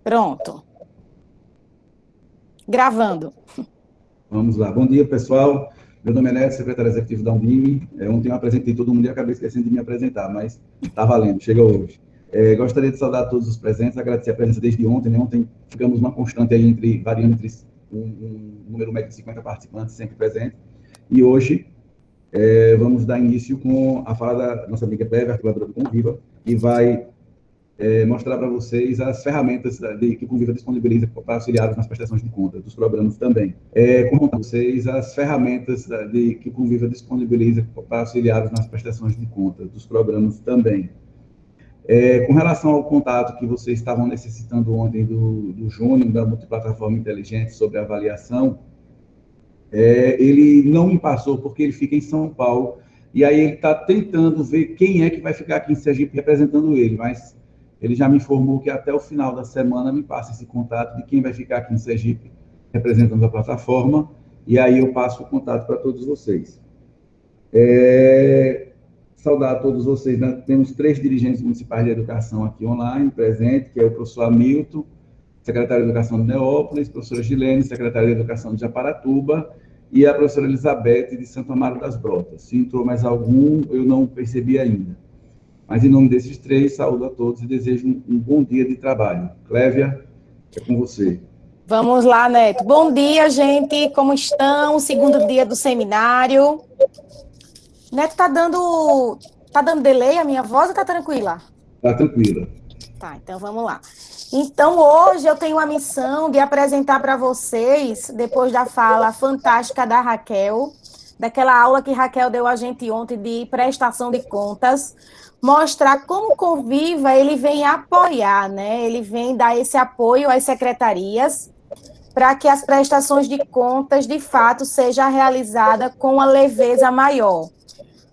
Pronto. Gravando. Vamos lá. Bom dia, pessoal. Meu nome é Neto, secretário executivo da Undime. Ontem eu apresentei todo mundo e acabei esquecendo de me apresentar, mas está valendo, chega hoje. Gostaria de saudar todos os presentes, agradecer a presença desde ontem. Né? Ontem ficamos uma constante aí variando entre um número médio de 50 participantes sempre presentes. E hoje vamos dar início com a fala da nossa amiga Clévia, articuladora do Conviva, que vai mostrar para vocês as ferramentas que o Conviva disponibiliza para auxiliares nas prestações de contas, dos programas também. Com vocês as ferramentas que o Conviva disponibiliza para auxiliares nas prestações de contas, dos programas também. Com relação ao contato que vocês estavam necessitando ontem do Júnior, da multiplataforma inteligente sobre avaliação, ele não me passou porque ele fica em São Paulo, e aí ele está tentando ver quem é que vai ficar aqui em Sergipe representando ele, mas ele já me informou que até o final da semana me passa esse contato de quem vai ficar aqui em Sergipe representando a plataforma, e aí eu passo o contato para todos vocês. Saudar a todos vocês, né? Temos 3 dirigentes municipais de educação aqui online, presente, que é o professor Hamilton, secretário de Educação de Neópolis, professora Gilene, secretária de Educação de Japaratuba, e a professora Elizabeth, de Santo Amaro das Brotas. Se entrou mais algum, eu não percebi ainda. Mas, em nome desses 3, saúdo a todos e desejo um bom dia de trabalho. Clévia, é com você. Vamos lá, Neto. Bom dia, gente. Como estão? Segundo dia do seminário. Neto, tá dando delay a minha voz ou tá tranquila? Tá tranquila. Tá, então vamos lá. Então, hoje eu tenho a missão de apresentar para vocês, depois da fala fantástica da Raquel, daquela aula que Raquel deu a gente ontem de prestação de contas, mostrar como o Conviva ele vem apoiar, né? Ele vem dar esse apoio às secretarias para que as prestações de contas, de fato, seja realizada com uma leveza maior.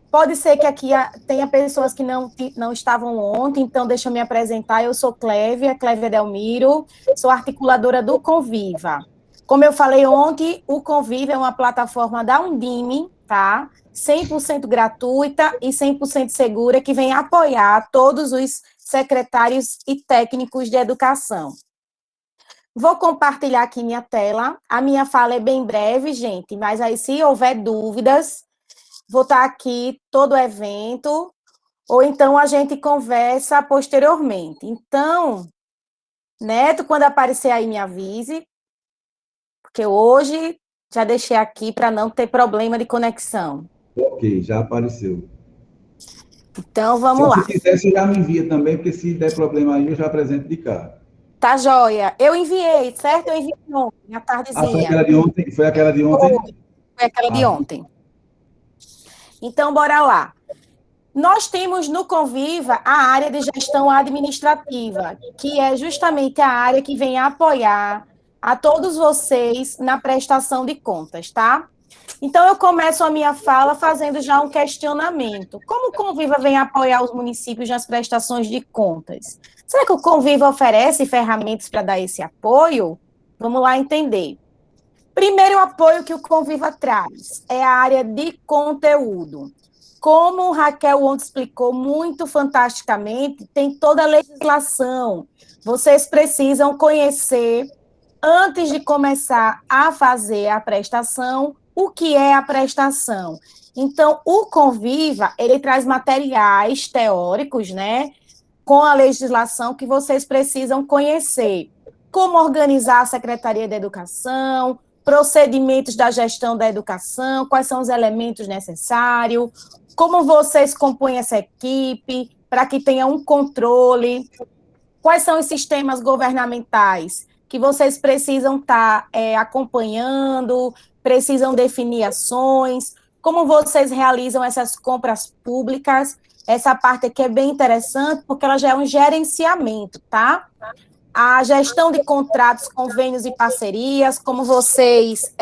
Pode ser que aqui tenha pessoas que não estavam ontem, então deixa eu me apresentar. Eu sou Clévia Delmiro, sou articuladora do Conviva. Como eu falei ontem, o Conviva é uma plataforma da Undime, tá? 100% gratuita e 100% segura, que vem apoiar todos os secretários e técnicos de educação. Vou compartilhar aqui minha tela. A minha fala é bem breve, gente, mas aí se houver dúvidas, vou estar aqui todo o evento, ou então a gente conversa posteriormente. Então, Neto, quando aparecer aí, me avise, porque hoje já deixei aqui para não ter problema de conexão. Ok, já apareceu. Então, vamos lá. Se quiser, você já me envia também, porque se der problema aí, eu já apresento de cá. Tá joia. Eu enviei, certo? Eu enviei ontem, à tardezinha. Foi aquela de ontem? Foi aquela de ontem? Foi aquela de ontem. Então, bora lá. Nós temos no Conviva a área de gestão administrativa, que é justamente a área que vem apoiar a todos vocês na prestação de contas, tá? Então, eu começo a minha fala fazendo já um questionamento. Como o Conviva vem apoiar os municípios nas prestações de contas? Será que o Conviva oferece ferramentas para dar esse apoio? Vamos lá entender. Primeiro apoio que o Conviva traz é a área de conteúdo. Como Raquel ontem explicou muito fantasticamente, tem toda a legislação. Vocês precisam conhecer, antes de começar a fazer a prestação, o que é a prestação. Então, o Conviva, ele traz materiais teóricos, né, com a legislação que vocês precisam conhecer. Como organizar a Secretaria da Educação, procedimentos da gestão da educação, quais são os elementos necessários, como vocês compõem essa equipe, para que tenha um controle, quais são os sistemas governamentais que vocês precisam estar acompanhando, precisam definir ações, como vocês realizam essas compras públicas. Essa parte aqui é bem interessante, porque ela já é um gerenciamento, tá? A gestão de contratos, convênios e parcerias, como vocês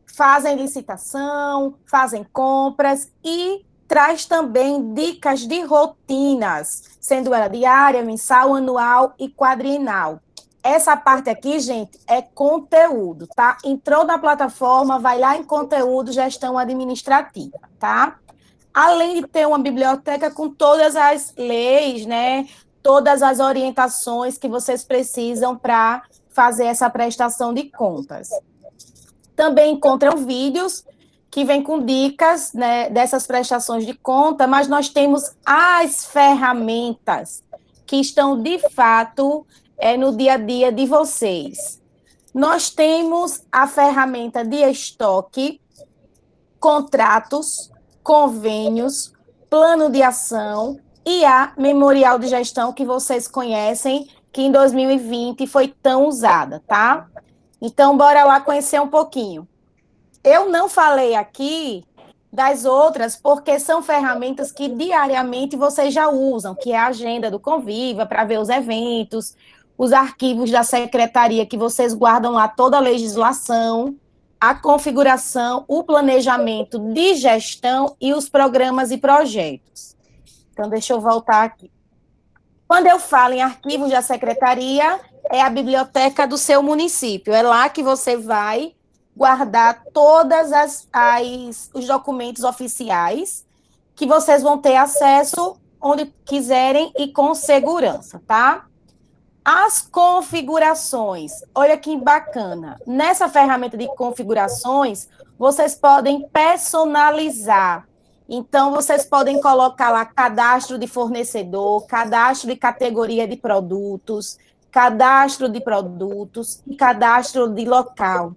fazem licitação, fazem compras e traz também dicas de rotinas, sendo ela diária, mensal, anual e quadrienal. Essa parte aqui, gente, é conteúdo, tá? Entrou na plataforma, vai lá em conteúdo, gestão administrativa, tá? Além de ter uma biblioteca com todas as leis, né? todas as orientações que vocês precisam para fazer essa prestação de contas. Também encontram vídeos que vêm com dicas, né, dessas prestações de conta, mas nós temos as ferramentas que estão, de fato, no dia a dia de vocês. Nós temos a ferramenta de estoque, contratos, convênios, plano de ação e a memorial de gestão que vocês conhecem, que em 2020 foi tão usada, tá? Então, bora lá conhecer um pouquinho. Eu não falei aqui das outras, porque são ferramentas que diariamente vocês já usam, que é a agenda do Conviva, para ver os eventos, os arquivos da secretaria, que vocês guardam lá toda a legislação, a configuração, o planejamento de gestão e os programas e projetos. Então, deixa eu voltar aqui. Quando eu falo em arquivos da secretaria, é a biblioteca do seu município. É lá que você vai guardar todas os documentos oficiais que vocês vão ter acesso onde quiserem e com segurança, tá? As configurações, olha que bacana. Nessa ferramenta de configurações, vocês podem personalizar. Então, vocês podem colocar lá cadastro de fornecedor, cadastro de categoria de produtos, cadastro de produtos e cadastro de local.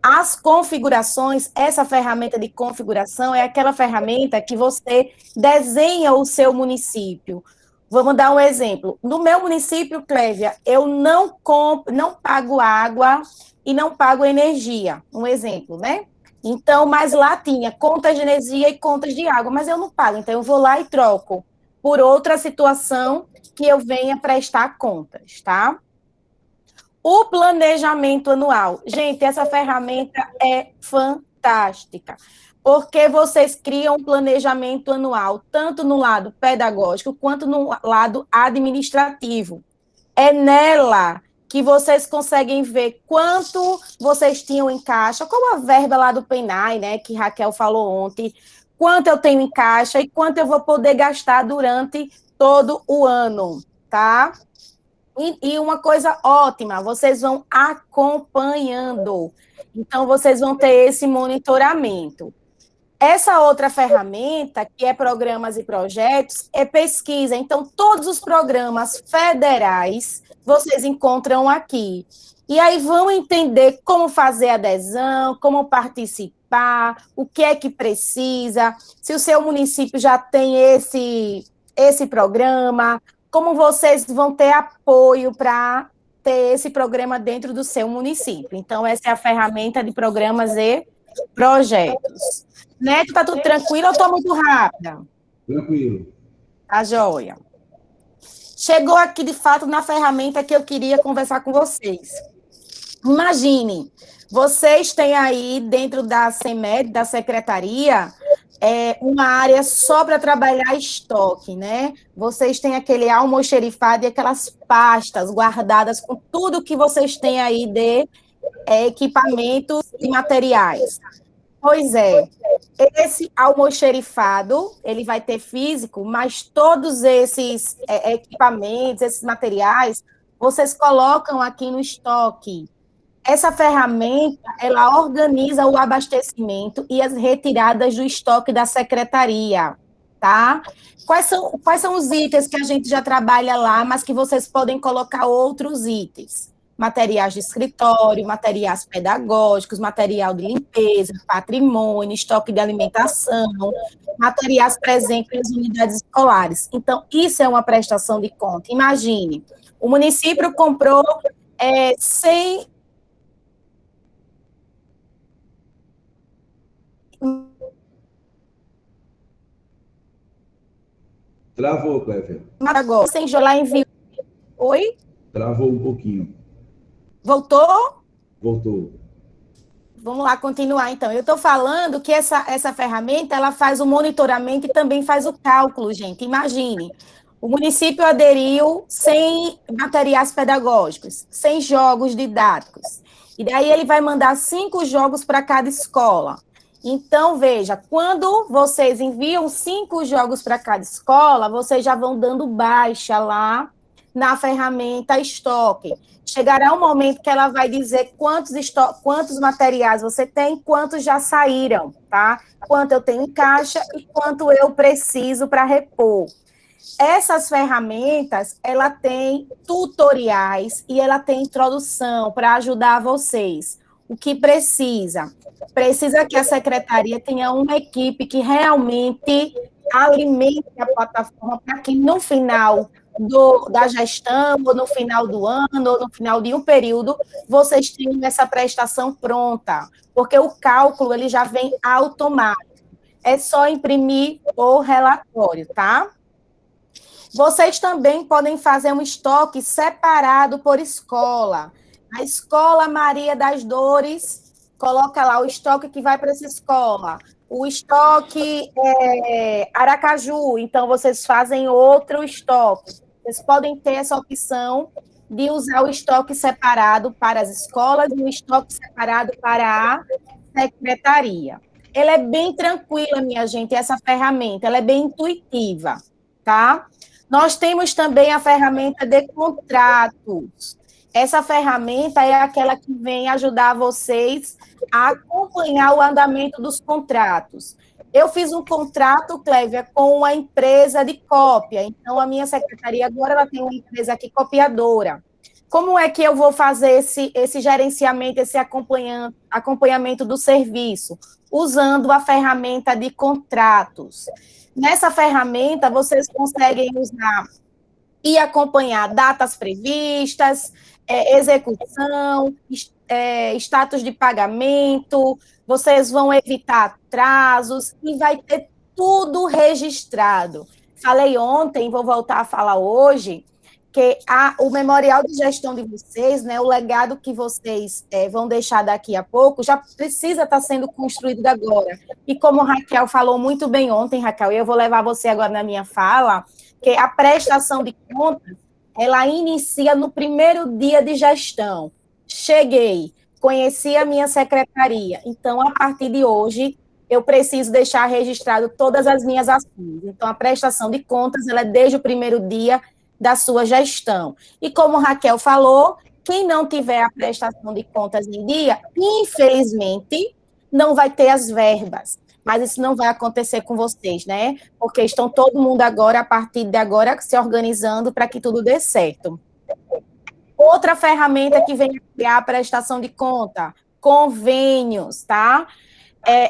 As configurações, essa ferramenta de configuração é aquela ferramenta que você desenha o seu município. Vamos dar um exemplo. No meu município, Clévia, eu não pago água e não pago energia. Um exemplo, né? Então, mas lá tinha contas de energia e contas de água, mas eu não pago. Então, eu vou lá e troco por outra situação que eu venha prestar contas, tá? O planejamento anual. Gente, essa ferramenta é fantástica, porque vocês criam um planejamento anual, tanto no lado pedagógico, quanto no lado administrativo. É nela que vocês conseguem ver quanto vocês tinham em caixa, como a verba lá do PENAI, né, que Raquel falou ontem, quanto eu tenho em caixa e quanto eu vou poder gastar durante todo o ano, tá? E uma coisa ótima, vocês vão acompanhando. Então, vocês vão ter esse monitoramento. Essa outra ferramenta, que é programas e projetos, é pesquisa. Então, todos os programas federais vocês encontram aqui. E aí vão entender como fazer adesão, como participar, o que é que precisa, se o seu município já tem esse programa, como vocês vão ter apoio para ter esse programa dentro do seu município. Então, essa é a ferramenta de programas e projetos. Neto, tá tudo tranquilo ou estou muito rápida? Tranquilo. Tá joia. Chegou aqui, de fato, na ferramenta que eu queria conversar com vocês. Imagine, vocês têm aí, dentro da CEMED, da secretaria, uma área só para trabalhar estoque, né? Vocês têm aquele almoxerifado e aquelas pastas guardadas com tudo que vocês têm aí de equipamentos e materiais. Pois é, esse almoxerifado, ele vai ter físico, mas todos esses equipamentos, esses materiais, vocês colocam aqui no estoque. Essa ferramenta, ela organiza o abastecimento e as retiradas do estoque da secretaria, tá? Quais são os itens que a gente já trabalha lá, mas que vocês podem colocar outros itens? Materiais de escritório, materiais pedagógicos, material de limpeza, patrimônio, estoque de alimentação, materiais presentes nas unidades escolares. Então, isso é uma prestação de conta. Imagine, o município comprou 100... Travou, Clévia. Agora, sem jolar envio. Oi? Travou um pouquinho. Voltou? Voltou. Vamos lá, continuar, então. Eu estou falando que essa ferramenta, ela faz o monitoramento e também faz o cálculo, gente. Imagine, o município aderiu sem materiais pedagógicos, sem jogos didáticos. E daí ele vai mandar 5 jogos para cada escola. Então, veja, quando vocês enviam 5 jogos para cada escola, vocês já vão dando baixa lá na ferramenta estoque. Chegará um momento que ela vai dizer quantos materiais você tem, quantos já saíram, tá? Quanto eu tenho em caixa e quanto eu preciso para repor. Essas ferramentas, ela tem tutoriais e ela tem introdução para ajudar vocês. O que precisa? Precisa que a secretaria tenha uma equipe que realmente alimente a plataforma para que no final da gestão, ou no final do ano, ou no final de um período, vocês tenham essa prestação pronta, porque o cálculo ele já vem automático. É só imprimir o relatório, tá? Vocês também podem fazer um estoque separado por escola. A escola Maria das Dores, coloca lá o estoque que vai para essa escola. O estoque Aracaju, então vocês fazem outro estoque. Vocês podem ter essa opção de usar o estoque separado para as escolas e o estoque separado para a secretaria. Ela é bem tranquila, minha gente, essa ferramenta, ela é bem intuitiva, tá? Nós temos também a ferramenta de contratos. Essa ferramenta é aquela que vem ajudar vocês a acompanhar o andamento dos contratos. Eu fiz um contrato, Clévia, com uma empresa de cópia. Então, a minha secretaria agora ela tem uma empresa aqui copiadora. Como é que eu vou fazer esse gerenciamento, esse acompanhamento do serviço? Usando a ferramenta de contratos. Nessa ferramenta, vocês conseguem usar e acompanhar datas previstas, execução, status de pagamento, vocês vão evitar atrasos e vai ter tudo registrado. Falei ontem, vou voltar a falar hoje, que o memorial de gestão de vocês, né, o legado que vocês vão deixar daqui a pouco, já precisa estar sendo construído agora. E como a Raquel falou muito bem ontem, Raquel, e eu vou levar você agora na minha fala, que a prestação de contas, ela inicia no primeiro dia de gestão. Cheguei, conheci a minha secretaria, então, a partir de hoje, eu preciso deixar registrado todas as minhas ações. Então, a prestação de contas, ela é desde o primeiro dia da sua gestão. E como Raquel falou, quem não tiver a prestação de contas em dia, infelizmente, não vai ter as verbas. Mas isso não vai acontecer com vocês, né? Porque estão todo mundo agora, a partir de agora, se organizando para que tudo dê certo. Outra ferramenta que vem criar a prestação de conta, convênios, tá?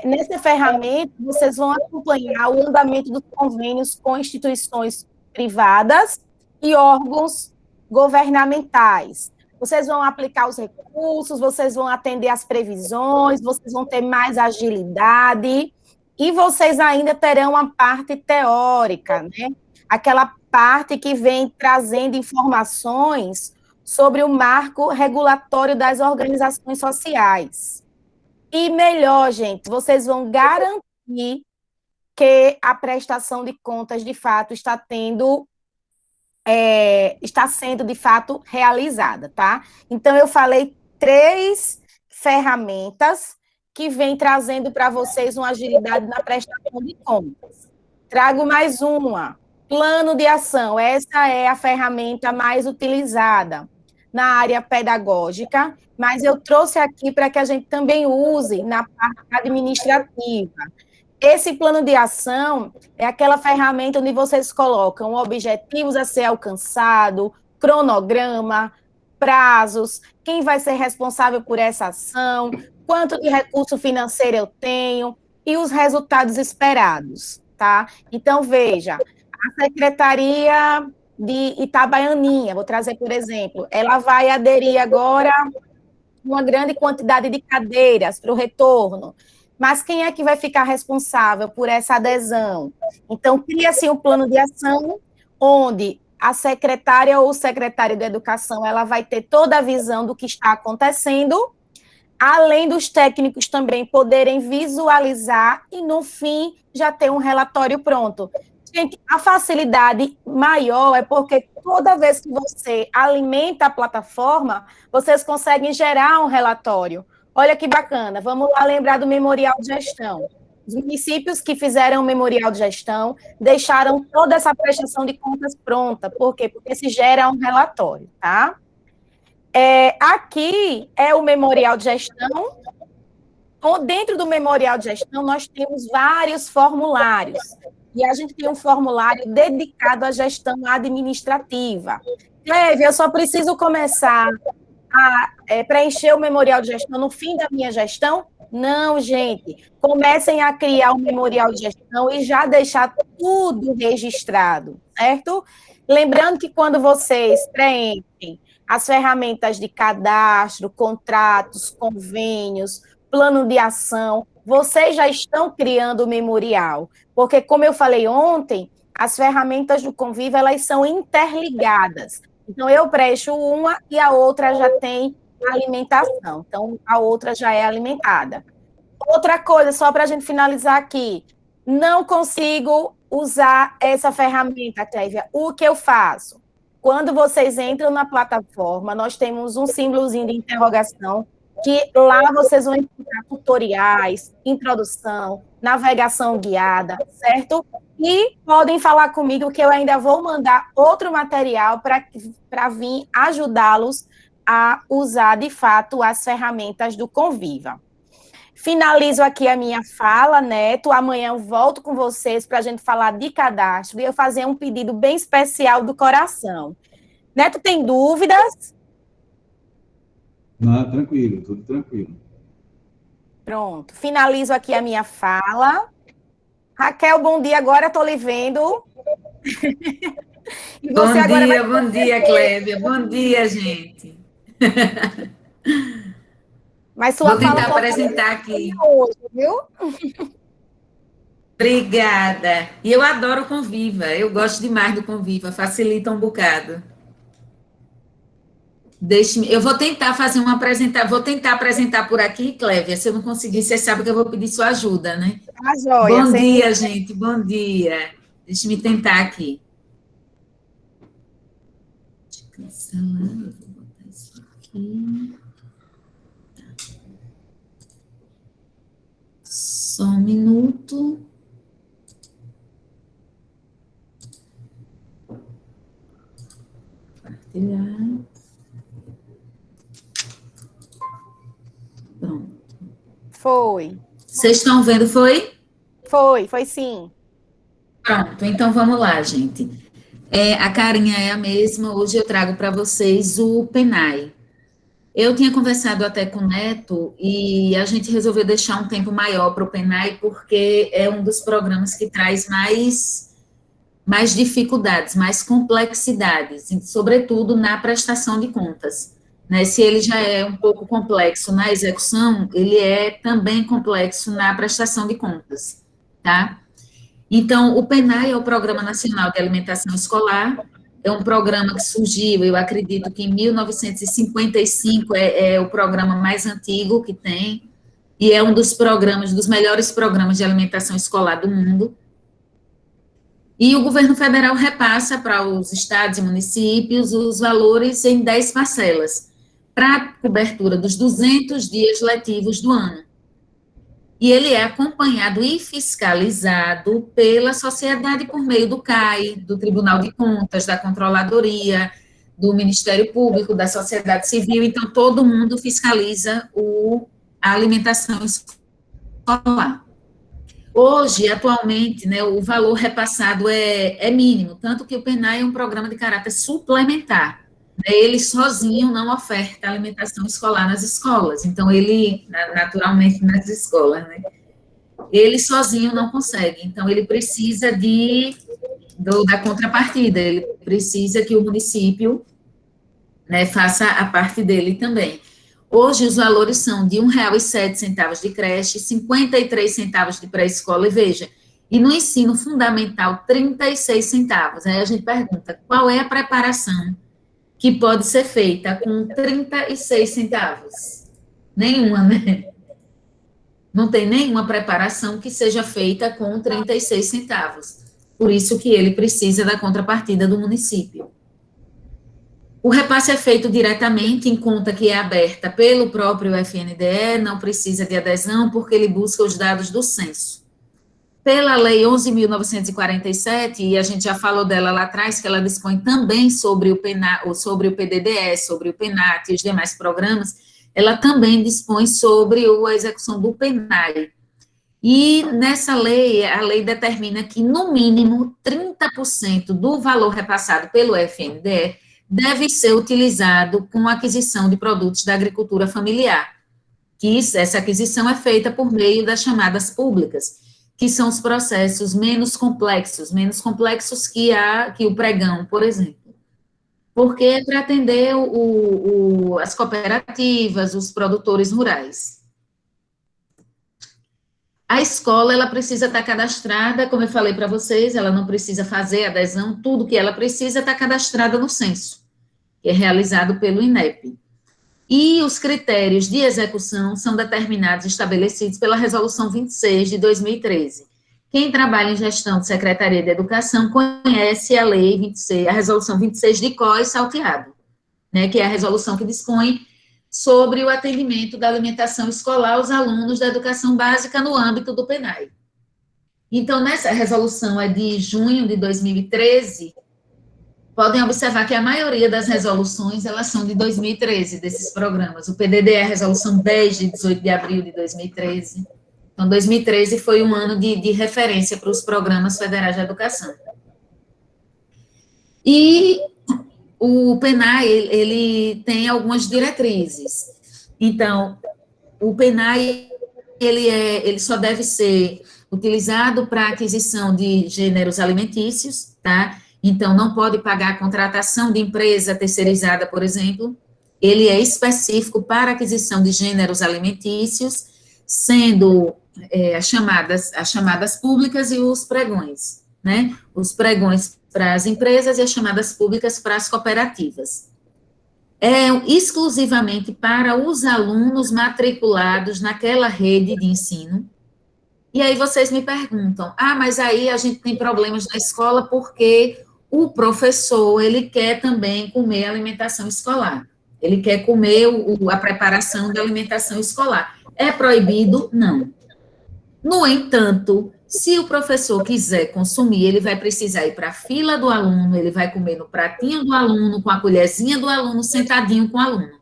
Nessa ferramenta, vocês vão acompanhar o andamento dos convênios com instituições privadas e órgãos governamentais. Vocês vão aplicar os recursos, vocês vão atender às previsões, vocês vão ter mais agilidade e vocês ainda terão uma parte teórica, né? Aquela parte que vem trazendo informações sobre o marco regulatório das organizações sociais. E melhor, gente, vocês vão garantir que a prestação de contas, de fato, está sendo, de fato, realizada, tá? Então, eu falei 3 ferramentas que vêm trazendo para vocês uma agilidade na prestação de contas. Trago mais uma, plano de ação. Essa é a ferramenta mais utilizada na área pedagógica, mas eu trouxe aqui para que a gente também use na parte administrativa. Esse plano de ação é aquela ferramenta onde vocês colocam objetivos a ser alcançado, cronograma, prazos, quem vai ser responsável por essa ação, quanto de recurso financeiro eu tenho e os resultados esperados, tá? Então, veja, a Secretaria de Itabaianinha, vou trazer por exemplo, ela vai aderir agora uma grande quantidade de cadeiras para o retorno. Mas quem é que vai ficar responsável por essa adesão? Então, cria-se um plano de ação onde a secretária ou o secretário de educação ela vai ter toda a visão do que está acontecendo, além dos técnicos também poderem visualizar e, no fim, já ter um relatório pronto. Gente, a facilidade maior é porque toda vez que você alimenta a plataforma, vocês conseguem gerar um relatório. Olha que bacana, vamos lá lembrar do memorial de gestão. Os municípios que fizeram o memorial de gestão deixaram toda essa prestação de contas pronta. Por quê? Porque se gera um relatório, tá? Aqui é o memorial de gestão. Dentro do memorial de gestão, nós temos vários formulários. E a gente tem um formulário dedicado à gestão administrativa. Cleve, eu só preciso começar a preencher o memorial de gestão no fim da minha gestão? Não, gente. Comecem a criar o memorial de gestão e já deixar tudo registrado, certo? Lembrando que quando vocês preenchem as ferramentas de cadastro, contratos, convênios, plano de ação, vocês já estão criando o memorial. Porque, como eu falei ontem, as ferramentas do Conviva, elas são interligadas. Então, eu presto uma e a outra já tem alimentação. Então, a outra já é alimentada. Outra coisa, só para a gente finalizar aqui, não consigo usar essa ferramenta, Clévia. O que eu faço? Quando vocês entram na plataforma, nós temos um símbolozinho de interrogação, que lá vocês vão encontrar tutoriais, introdução, navegação guiada, certo? E podem falar comigo que eu ainda vou mandar outro material para vir ajudá-los a usar, de fato, as ferramentas do Conviva. Finalizo aqui a minha fala, Neto. Amanhã eu volto com vocês para a gente falar de cadastro e eu fazer um pedido bem especial do coração. Neto, tem dúvidas? Não, tranquilo, tudo tranquilo. Pronto. Finalizo aqui a minha fala. Raquel, bom dia. Agora estou lhe vendo. E você bom dia, Clébia. Bom dia, gente. Mas sua Vou tentar apresentar aqui. Hoje, viu? Obrigada. E eu adoro o Conviva. Eu gosto demais do Conviva. Facilita um bocado. Eu vou tentar fazer vou tentar apresentar por aqui, Clévia. Se eu não conseguir, você sabe que eu vou pedir sua ajuda, né? Tá joia. Bom dia, gente. Bom dia. Deixa eu tentar aqui. Deixa eu cancelar. Vou botar isso aqui. Só um minuto. Compartilhar. Pronto. Foi. Vocês estão vendo, foi? Foi sim. Pronto, então vamos lá, gente. A carinha é a mesma, hoje eu trago para vocês o PENAI. Eu tinha conversado até com o Neto e a gente resolveu deixar um tempo maior para o PENAI porque é um dos programas que traz mais dificuldades, mais complexidades, sobretudo na prestação de contas. Né? Se ele já é um pouco complexo na execução, ele é também complexo na prestação de contas, tá? Então, o PENAI é o Programa Nacional de Alimentação Escolar, é um programa que surgiu, eu acredito que em 1955 é o programa mais antigo que tem, e é um dos melhores programas de alimentação escolar do mundo. E o governo federal repassa para os estados e municípios os valores em 10 parcelas, para a cobertura dos 200 dias letivos do ano. E ele é acompanhado e fiscalizado pela sociedade por meio do CAI, do Tribunal de Contas, da Controladoria, do Ministério Público, da sociedade civil. Então, todo mundo fiscaliza a alimentação escolar. Hoje, atualmente, né, o valor repassado é mínimo, tanto que o PENAI é um programa de caráter suplementar. Ele sozinho não oferta alimentação escolar nas escolas, então ele, naturalmente, nas escolas, né? Ele sozinho não consegue, então ele precisa da contrapartida, ele precisa que o município, né, faça a parte dele também. Hoje os valores são de R$ 1,07 de creche, 53 centavos de pré-escola, e veja, e no ensino fundamental, 36 centavos. Aí a gente pergunta, qual é a preparação que pode ser feita com 36 centavos? Nenhuma, né? Não tem nenhuma preparação que seja feita com 36 centavos. Por isso que ele precisa da contrapartida do município. O repasse é feito diretamente em conta que é aberta pelo próprio FNDE, não precisa de adesão, porque ele busca os dados do censo. pela Lei 11.947, e a gente já falou dela lá atrás, que ela dispõe também sobre o sobre o PDDE, sobre o PENAT e os demais programas, ela também dispõe sobre a execução do PENAI. E nessa lei, a lei determina que, no mínimo, 30% do valor repassado pelo FNDE deve ser utilizado com a aquisição de produtos da agricultura familiar, que essa aquisição é feita por meio das chamadas públicas, que são os processos menos complexos que o pregão, por exemplo. Porque é para atender as cooperativas, os produtores rurais. A escola, ela precisa estar cadastrada, como eu falei para vocês, ela não precisa fazer adesão, tudo que ela precisa está cadastrada no censo, que é realizado pelo INEP. E os critérios de execução são determinados e estabelecidos pela Resolução 26 de 2013. Quem trabalha em gestão de Secretaria de Educação conhece a Lei 26, a Resolução 26 de cor e salteado, né, que é a resolução que dispõe sobre o atendimento da alimentação escolar aos alunos da educação básica no âmbito do PENAI. Então, nessa resolução é de junho de 2013, podem observar que a maioria das resoluções, elas são de 2013, desses programas. O PDD é a resolução 10, de 18 de abril de 2013. Então, 2013 foi um ano de referência para os programas federais de educação. E o PENAI, ele tem algumas diretrizes. Então, o PENAI, ele só deve ser utilizado para aquisição de gêneros alimentícios, tá? Então, não pode pagar a contratação de empresa terceirizada, por exemplo. Ele é específico para aquisição de gêneros alimentícios, sendo as chamadas públicas e os pregões, né? Os pregões para as empresas e as chamadas públicas para as cooperativas. É exclusivamente para os alunos matriculados naquela rede de ensino. E aí vocês me perguntam, mas aí a gente tem problemas na escola porque o professor, ele quer também comer alimentação escolar. Ele quer comer a preparação da alimentação escolar. É proibido? Não. No entanto, se o professor quiser consumir, ele vai precisar ir para a fila do aluno, ele vai comer no pratinho do aluno, com a colherzinha do aluno, sentadinho com o aluno.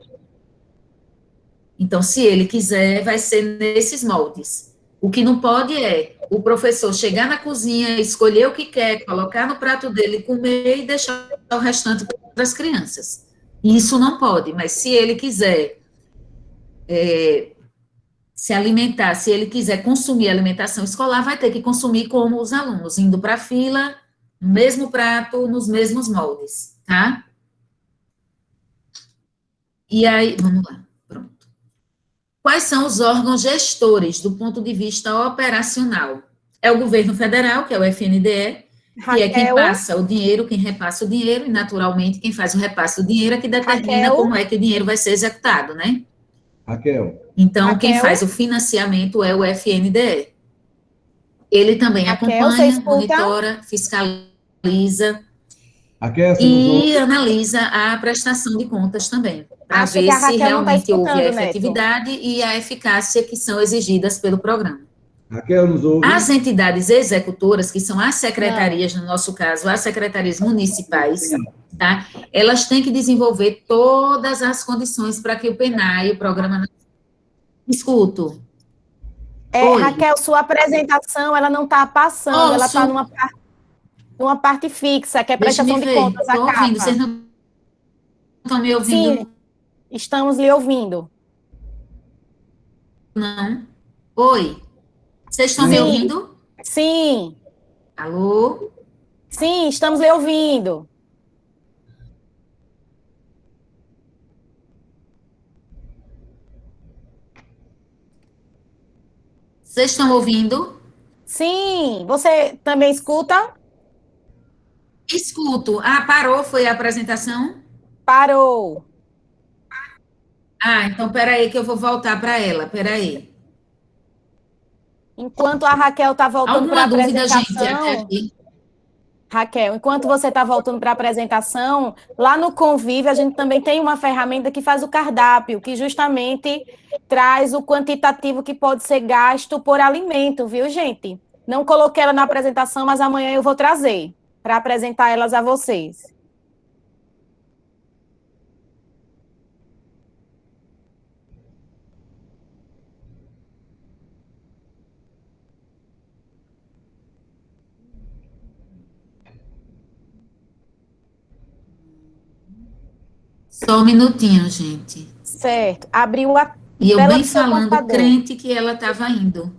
Então, se ele quiser, vai ser nesses moldes. O que não pode é o professor chegar na cozinha, escolher o que quer, colocar no prato dele, comer e deixar o restante para as crianças. Isso não pode, mas se ele quiser se alimentar, se ele quiser consumir alimentação escolar, vai ter que consumir como os alunos, indo para a fila, no mesmo prato, nos mesmos moldes, tá? E aí, vamos lá, pronto. Quais são os órgãos gestores do ponto de vista operacional? É o governo federal, que é o FNDE, que é quem passa o dinheiro, quem repassa o dinheiro, e, naturalmente, quem faz o repasse do dinheiro é que determina como é que o dinheiro vai ser executado, né? Raquel. Então, quem faz o financiamento é o FNDE. Ele também acompanha, monitora, fiscaliza e analisa a prestação de contas também, para ver se realmente houve a efetividade e a eficácia que são exigidas pelo programa. Raquel, nos ouve? As entidades executoras, que são as secretarias, no nosso caso, as secretarias municipais, tá? Elas têm que desenvolver todas as condições para que o PENAI, o programa... Escuto. Raquel, sua apresentação, ela não está passando, ela está numa parte fixa, que é prestação de contas. Estou ouvindo, vocês não estão me ouvindo? Sim, estamos lhe ouvindo. Não. Oi. Vocês estão me ouvindo? Sim. Alô? Sim, estamos lhe ouvindo. Vocês estão ouvindo? Sim. Você também escuta? Escuto. Parou, foi a apresentação? Parou. Então peraí que eu vou voltar para ela, peraí. Enquanto a Raquel está voltando para a apresentação... Alguma dúvida, gente, até aqui? Raquel, enquanto você está voltando para a apresentação, lá no Convive a gente também tem uma ferramenta que faz o cardápio, que justamente traz o quantitativo que pode ser gasto por alimento, viu, gente? Não coloquei ela na apresentação, mas amanhã eu vou trazer para apresentar elas a vocês. Só um minutinho, gente. Certo. Abriu a E eu tela bem do seu falando, computador. crente que ela estava indo.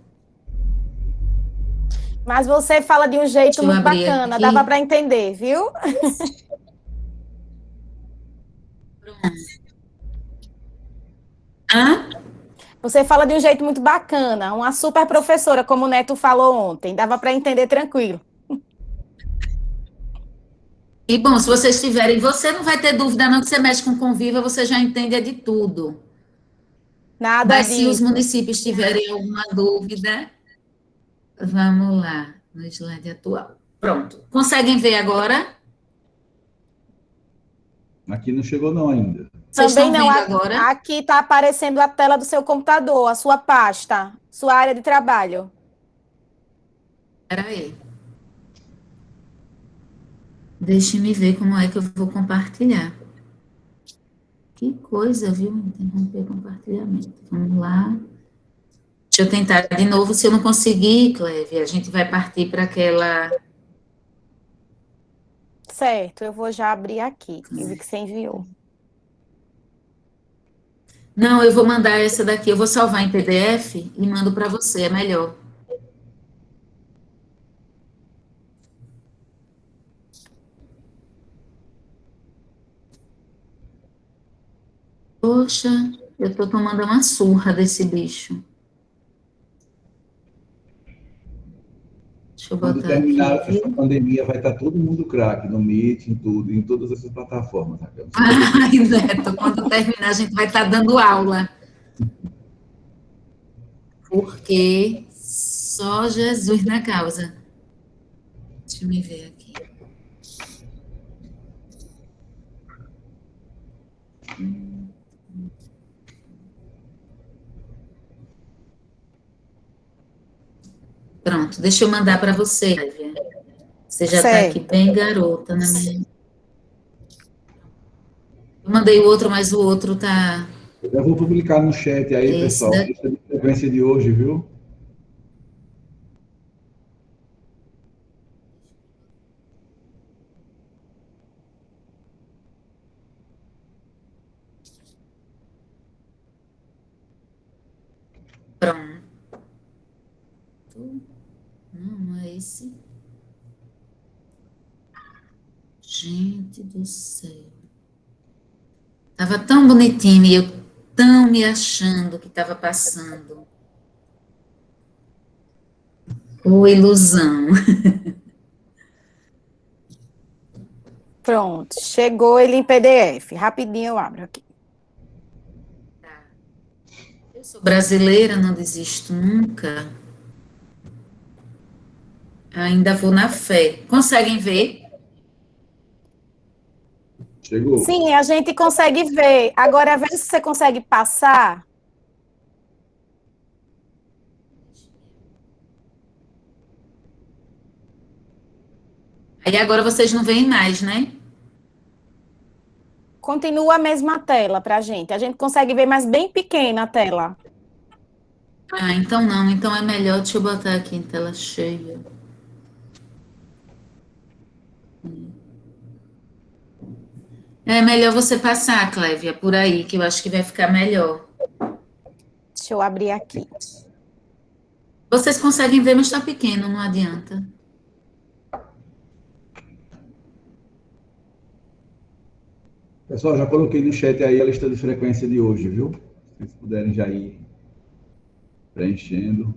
Mas você fala de um jeito Deixa eu muito abrir bacana, aqui. dava para entender, viu? Hã? Você fala de um jeito muito bacana, uma super professora, como o Neto falou ontem, dava para entender tranquilo. E bom, se vocês tiverem, você não vai ter dúvida não que você mexe com Conviva, você já entende é de tudo. Nada Mas se os disso. municípios tiverem alguma dúvida, vamos lá, no slide atual. Pronto. Conseguem ver agora? Aqui não chegou não ainda. Vocês Também estão não, vendo agora? aqui está aparecendo a tela do seu computador, a sua pasta, sua área de trabalho. Espera aí. Deixe-me ver como é que eu vou compartilhar. Que coisa, viu? Interromper compartilhamento. Vamos lá. Deixa eu tentar de novo. Se eu não conseguir, Cleve, a gente vai partir para aquela. Certo, eu vou já abrir aqui. Eu vi que você enviou. Não, eu vou mandar essa daqui. Eu vou salvar em PDF e mando para você. É melhor. Poxa, eu tô tomando uma surra desse bicho. Deixa eu Quando botar terminar aqui, essa viu? pandemia, vai estar todo mundo craque no Meet, em tudo, em todas essas plataformas, Raquel. Ai, Neto, quando terminar, a gente vai estar dando aula. Porque só Jesus na causa. Deixa eu me ver aqui. Pronto, deixa eu mandar para você, Lívia. Você já está aqui Certo. bem garota na minha. Eu mandei o outro, mas o outro tá. Eu vou publicar no chat aí, Esse pessoal, a daqui. lista de frequência de hoje, viu? Pronto. Não, não é esse. Gente do céu. Tava tão bonitinho e eu tão me achando que estava passando. Ô, ilusão. Pronto, chegou ele em PDF. Rapidinho eu abro aqui. Eu sou brasileira, não desisto nunca. Ainda vou na fé. Conseguem ver? Chegou. Sim, a gente consegue ver. Agora, veja se você consegue passar. Aí agora vocês não veem mais, né? Continua a mesma tela para a gente. A gente consegue ver, mas bem pequena a tela. Ah, então não. Então é melhor. Deixa eu botar aqui em tela cheia. É melhor você passar, Clévia, por aí, que eu acho que vai ficar melhor. Deixa eu abrir aqui. Vocês conseguem ver, mas está pequeno, não adianta. Pessoal, já coloquei no chat aí a lista de frequência de hoje, viu? Se vocês puderem já ir preenchendo.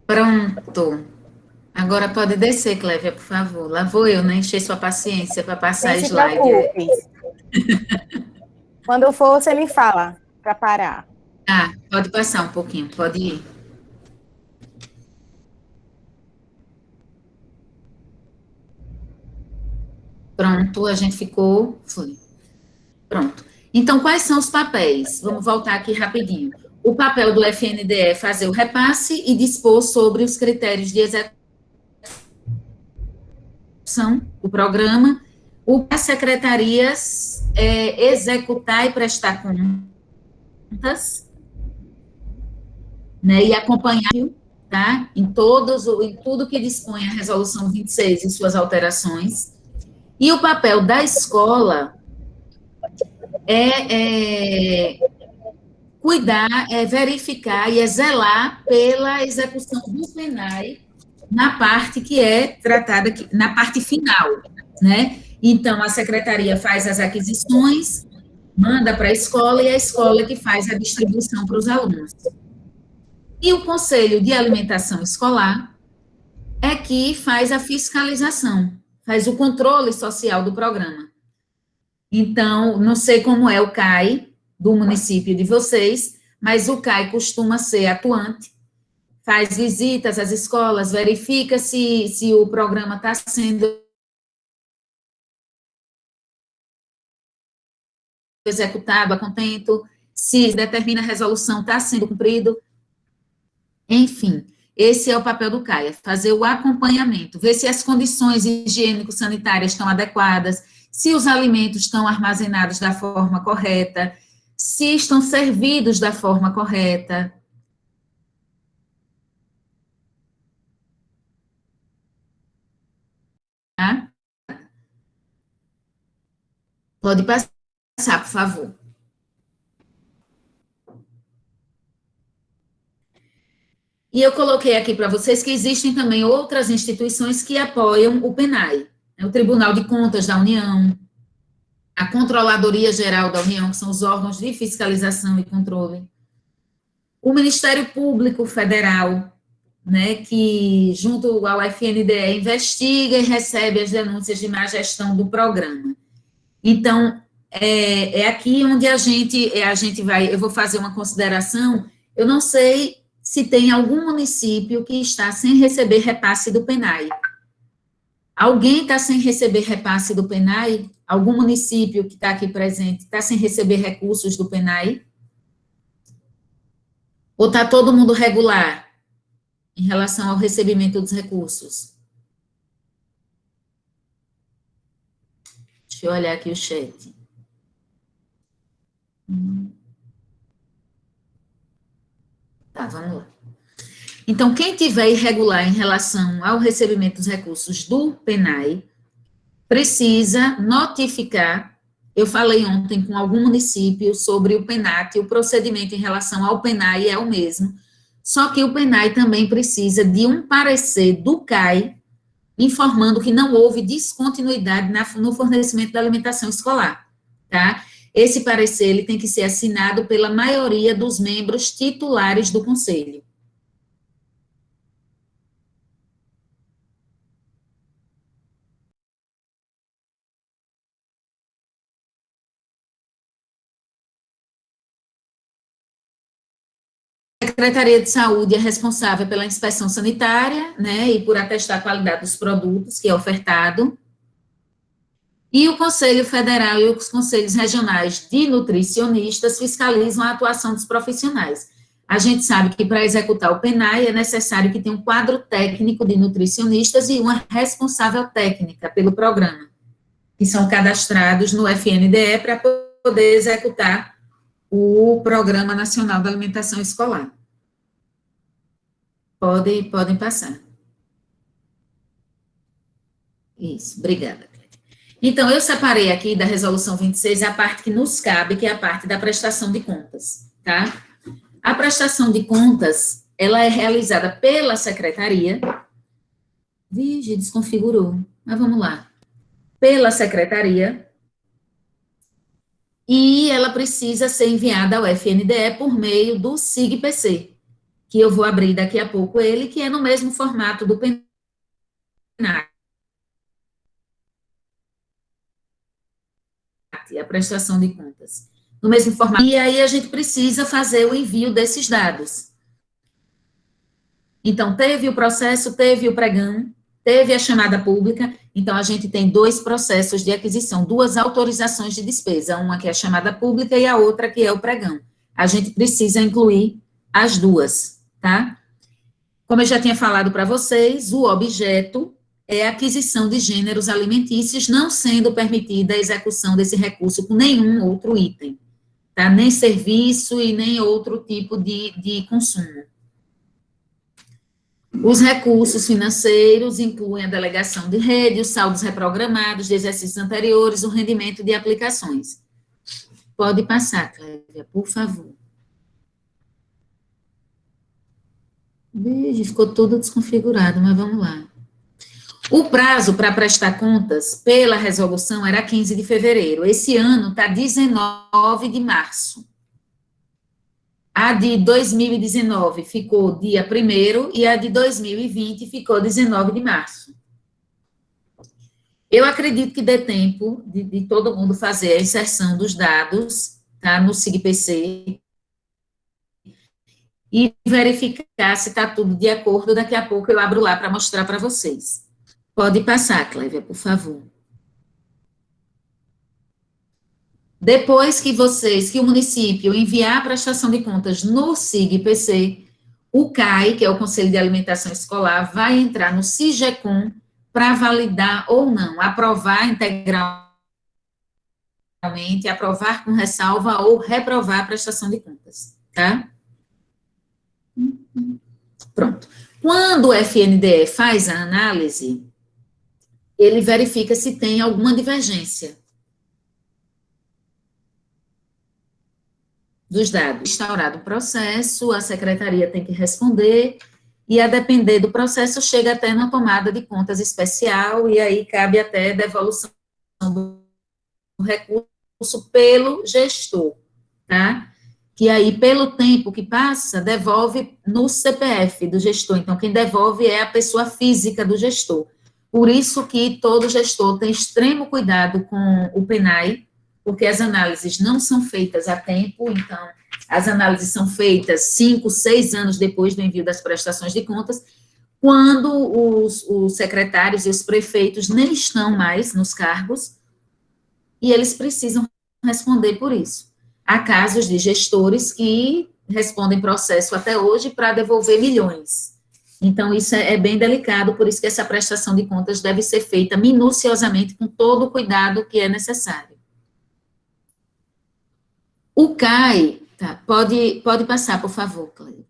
Pronto. Agora pode descer, Clévia, por favor. Lá vou eu, né? Encher sua paciência para passar Nem se slide. preocupe. Quando for, você me fala para parar. Ah, pode passar um pouquinho, pode ir. Pronto, a gente ficou. Foi. Pronto. Então, quais são os papéis? Vamos voltar aqui rapidinho. O papel do FNDE é fazer o repasse e dispor sobre os critérios de execução do programa. As secretarias executar e prestar contas, né, e acompanhar, tá, em tudo que dispõe a resolução 26 e suas alterações. E o papel da escola cuidar, verificar e zelar pela execução do PENAI na parte que é tratada, na parte final, né? Então, a secretaria faz as aquisições, manda para a escola e a escola que faz a distribuição para os alunos. E o Conselho de Alimentação Escolar é que faz a fiscalização, faz o controle social do programa. Então, não sei como é o CAI do município de vocês, mas o CAI costuma ser atuante, faz visitas às escolas, verifica se o programa está sendo executado a contento, se determina a resolução está sendo cumprido. Enfim, esse é o papel do CAI, é fazer o acompanhamento, ver se as condições higiênico-sanitárias estão adequadas, se os alimentos estão armazenados da forma correta, se estão servidos da forma correta. Tá? Pode passar, por favor. E eu coloquei aqui para vocês que existem também outras instituições que apoiam o PENAI, né? O Tribunal de Contas da União, a Controladoria Geral da União, que são os órgãos de fiscalização e controle, o Ministério Público Federal, né, que junto ao FNDE investiga e recebe as denúncias de má gestão do programa. Então, é aqui onde a gente vai, eu vou fazer uma consideração, eu não sei se tem algum município que está sem receber repasse do PENAI. Alguém está sem receber repasse do PENAI? Algum município que está aqui presente está sem receber recursos do PENAI? Ou está todo mundo regular em relação ao recebimento dos recursos? Deixa eu olhar aqui o chat. Tá, vamos lá. Então, quem tiver irregular em relação ao recebimento dos recursos do PENAI, precisa notificar. Eu falei ontem com algum município sobre o PENAT, o procedimento em relação ao PENAI é o mesmo, só que o PENAI também precisa de um parecer do CAI, informando que não houve descontinuidade no fornecimento da alimentação escolar, tá? Esse parecer, ele tem que ser assinado pela maioria dos membros titulares do Conselho. A Secretaria de Saúde é responsável pela inspeção sanitária, né, e por atestar a qualidade dos produtos que é ofertado. E o Conselho Federal e os conselhos regionais de nutricionistas fiscalizam a atuação dos profissionais. A gente sabe que para executar o PENAI é necessário que tenha um quadro técnico de nutricionistas e uma responsável técnica pelo programa, que são cadastrados no FNDE para poder executar o Programa Nacional da Alimentação Escolar. Podem passar. Isso, obrigada. Então, eu separei aqui da resolução 26 a parte que nos cabe, que é a parte da prestação de contas, tá? A prestação de contas, ela é realizada pela secretaria. Vige, desconfigurou. Mas vamos lá. Pela secretaria. E ela precisa ser enviada ao FNDE por meio do SIG-PC, que eu vou abrir daqui a pouco ele, que é no mesmo formato do PENAI. A prestação de contas. No mesmo formato. E aí a gente precisa fazer o envio desses dados. Então, teve o processo, teve o pregão, teve a chamada pública, então a gente tem 2 processos de aquisição, 2 autorizações de despesa, uma que é a chamada pública e a outra que é o pregão. A gente precisa incluir as 2, tá? Como eu já tinha falado para vocês, o objeto é a aquisição de gêneros alimentícios, não sendo permitida a execução desse recurso com nenhum outro item, tá? Nem serviço e nem outro tipo de consumo. Os recursos financeiros incluem a delegação de rede, os saldos reprogramados de exercícios anteriores, o rendimento de aplicações. Pode passar, Clévia, por favor. Ficou tudo desconfigurado, mas vamos lá. O prazo para prestar contas pela resolução era 15 de fevereiro. Esse ano está 19 de março. A de 2019 ficou dia 1º e a de 2020 ficou 19 de março. Eu acredito que dê tempo de todo mundo fazer a inserção dos dados, tá, no SIGPC e verificar se está tudo de acordo. Daqui a pouco eu abro lá para mostrar para vocês. Pode passar, Clévia, por favor. Depois que o município enviar a prestação de contas no SIGPC, o CAI, que é o Conselho de Alimentação Escolar, vai entrar no SIGECOM para validar ou não, aprovar integralmente, aprovar com ressalva ou reprovar a prestação de contas, tá? Pronto. Quando o FNDE faz a análise, ele verifica se tem alguma divergência dos dados. Instaurado o processo, a secretaria tem que responder, e a depender do processo, chega até na tomada de contas especial, e aí cabe até devolução do recurso pelo gestor, tá? Que aí, pelo tempo que passa, devolve no CPF do gestor. Então, quem devolve é a pessoa física do gestor. Por isso que todo gestor tem extremo cuidado com o PNAE, porque as análises não são feitas a tempo, então, as análises são feitas 5, 6 anos depois do envio das prestações de contas, quando os secretários e os prefeitos nem estão mais nos cargos, e eles precisam responder por isso. Há casos de gestores que respondem processo até hoje para devolver milhões. Então, isso é bem delicado, por isso que essa prestação de contas deve ser feita minuciosamente, com todo o cuidado que é necessário. O CAI, tá, pode passar, por favor, Cleide.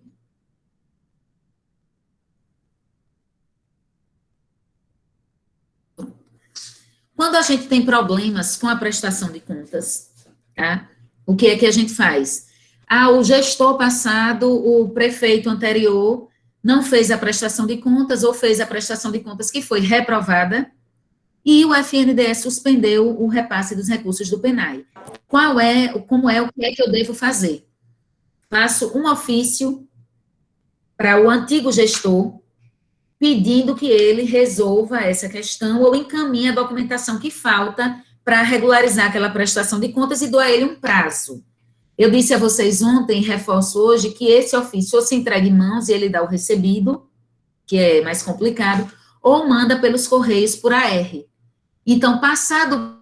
Quando a gente tem problemas com a prestação de contas, tá? O que é que a gente faz? O gestor passado, o prefeito anterior, não fez a prestação de contas, ou fez a prestação de contas que foi reprovada, e o FNDE suspendeu o repasse dos recursos do PNAE. O que é que eu devo fazer? Faço um ofício para o antigo gestor, pedindo que ele resolva essa questão ou encaminhe a documentação que falta para regularizar aquela prestação de contas e dou a ele um prazo. Eu disse a vocês ontem, reforço hoje, que esse ofício ou se entrega em mãos e ele dá o recebido, que é mais complicado, ou manda pelos correios por AR. Então, passado...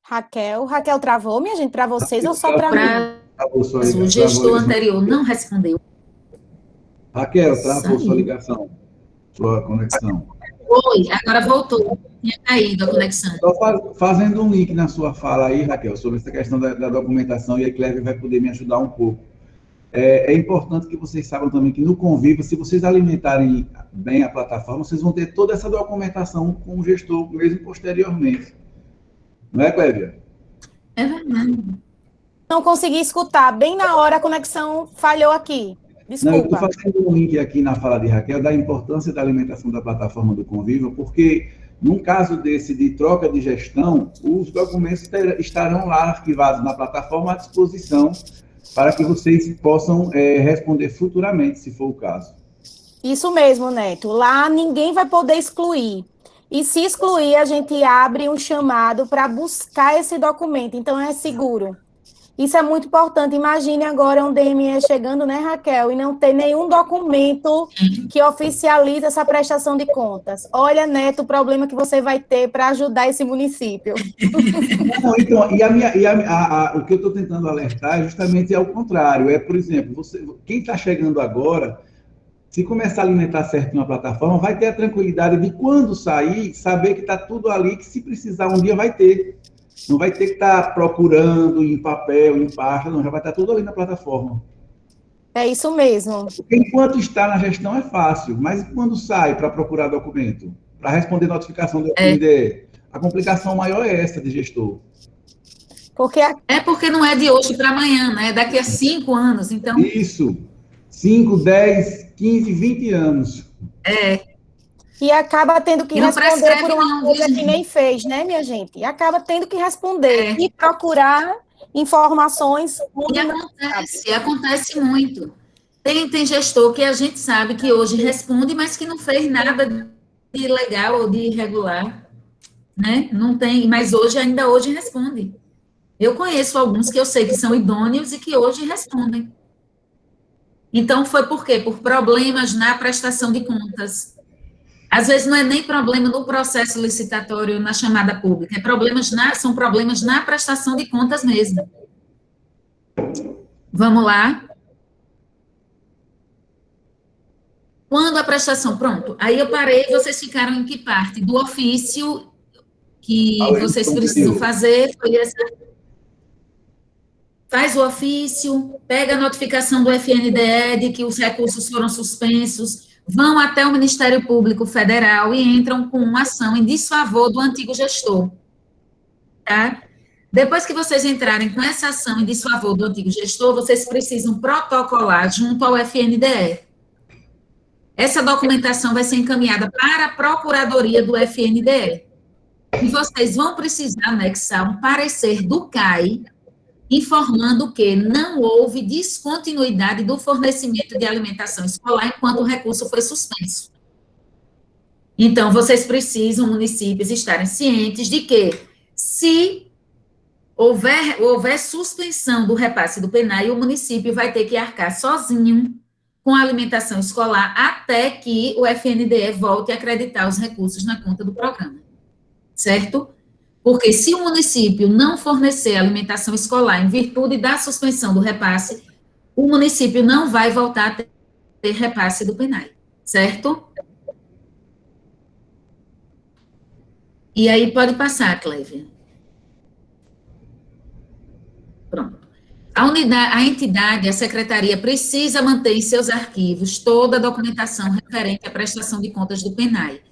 Raquel travou, minha gente, para vocês ou só para mim? O gestor anterior não respondeu. Raquel, travou sua ligação, sua conexão. Oi, agora voltou. Tinha caído a conexão. Só fazendo um link na sua fala aí, Raquel, sobre essa questão da documentação, e a Clévia vai poder me ajudar um pouco. É importante que vocês saibam também que no Conviva, se vocês alimentarem bem a plataforma, vocês vão ter toda essa documentação com o gestor, mesmo posteriormente. Não é, Clévia? É verdade. Não consegui escutar. Bem na hora a conexão falhou aqui. Desculpa. Não, eu estou fazendo um link aqui na fala de Raquel da importância da alimentação da plataforma do Conviva, porque num caso desse de troca de gestão, os documentos estarão lá arquivados na plataforma à disposição para que vocês possam responder futuramente, se for o caso. Isso mesmo, Neto. Lá ninguém vai poder excluir. E se excluir, a gente abre um chamado para buscar esse documento. Então, é seguro. Isso é muito importante. Imagine agora um DME chegando, né, Raquel, e não ter nenhum documento que oficialize essa prestação de contas. Olha, Neto, o problema que você vai ter para ajudar esse município. Não, então, o que eu estou tentando alertar é justamente ao contrário. É, por exemplo, quem está chegando agora, se começar a alimentar certinho a plataforma, vai ter a tranquilidade de, quando sair, saber que está tudo ali, que se precisar um dia vai ter. Não vai ter que estar procurando em papel, em pasta, não, já vai estar tudo ali na plataforma. É isso mesmo. Porque enquanto está na gestão é fácil, mas quando sai para procurar documento, para responder notificação do FNDE, a complicação maior é essa de gestor. Porque não é de hoje para amanhã, né? Daqui a 5 anos, então... Isso. 5, 10, 15, 20 anos. E acaba tendo que responder por uma coisa que nem fez, né, minha gente? E acaba tendo que responder e procurar informações. E acontece muito. Tem gestor que a gente sabe que hoje responde, mas que não fez nada de ilegal ou de irregular, né? Não tem, mas ainda hoje responde. Eu conheço alguns que eu sei que são idôneos e que hoje respondem. Então, foi por quê? Por problemas na prestação de contas. Às vezes não é nem problema no processo licitatório, na chamada pública, são problemas na prestação de contas mesmo. Vamos lá. Quando a prestação, pronto, aí eu parei, vocês ficaram em que parte? Do ofício que vocês precisam fazer, foi essa... Faz o ofício, pega a notificação do FNDE de que os recursos foram suspensos, vão até o Ministério Público Federal e entram com uma ação em desfavor do antigo gestor, tá? Depois que vocês entrarem com essa ação em desfavor do antigo gestor, vocês precisam protocolar junto ao FNDE. Essa documentação vai ser encaminhada para a Procuradoria do FNDE. E vocês vão precisar anexar um parecer do CAI, informando que não houve descontinuidade do fornecimento de alimentação escolar enquanto o recurso foi suspenso. Então, vocês precisam, municípios, estarem cientes de que, se houver suspensão do repasse do PENAI, o município vai ter que arcar sozinho com a alimentação escolar até que o FNDE volte a acreditar os recursos na conta do programa. Certo? Porque se o município não fornecer alimentação escolar em virtude da suspensão do repasse, o município não vai voltar a ter repasse do PENAI, certo? E aí pode passar, Clévia. Pronto. A entidade, a secretaria, precisa manter em seus arquivos toda a documentação referente à prestação de contas do PENAI.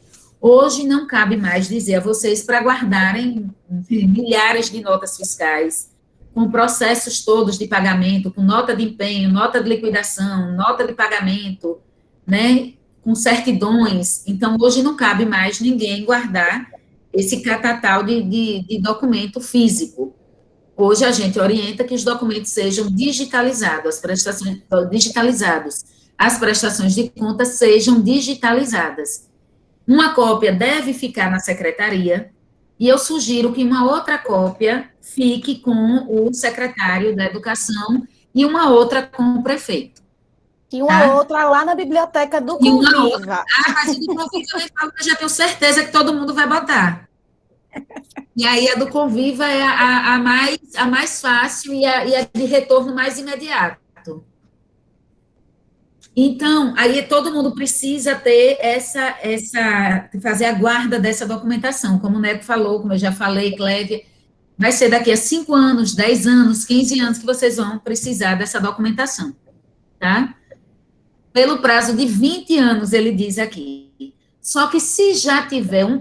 Hoje não cabe mais dizer a vocês para guardarem milhares de notas fiscais, com processos todos de pagamento, com nota de empenho, nota de liquidação, nota de pagamento, né, com certidões. Então, hoje não cabe mais ninguém guardar esse catatal de documento físico. Hoje a gente orienta que os documentos sejam digitalizados, as prestações de contas sejam digitalizadas. Uma cópia deve ficar na secretaria, e eu sugiro que uma outra cópia fique com o secretário da Educação e uma outra com o prefeito. E uma outra lá na biblioteca do Conviva. Mas do Conviva eu nem falo, que eu já tenho certeza que todo mundo vai botar. E aí a do Conviva é a mais fácil e a de retorno mais imediato. Então, aí todo mundo precisa ter fazer a guarda dessa documentação. Como o Neto falou, como eu já falei, Clévia, vai ser daqui a 5 anos, 10 anos, 15 anos que vocês vão precisar dessa documentação, tá? Pelo prazo de 20 anos, ele diz aqui. Só que se já tiver um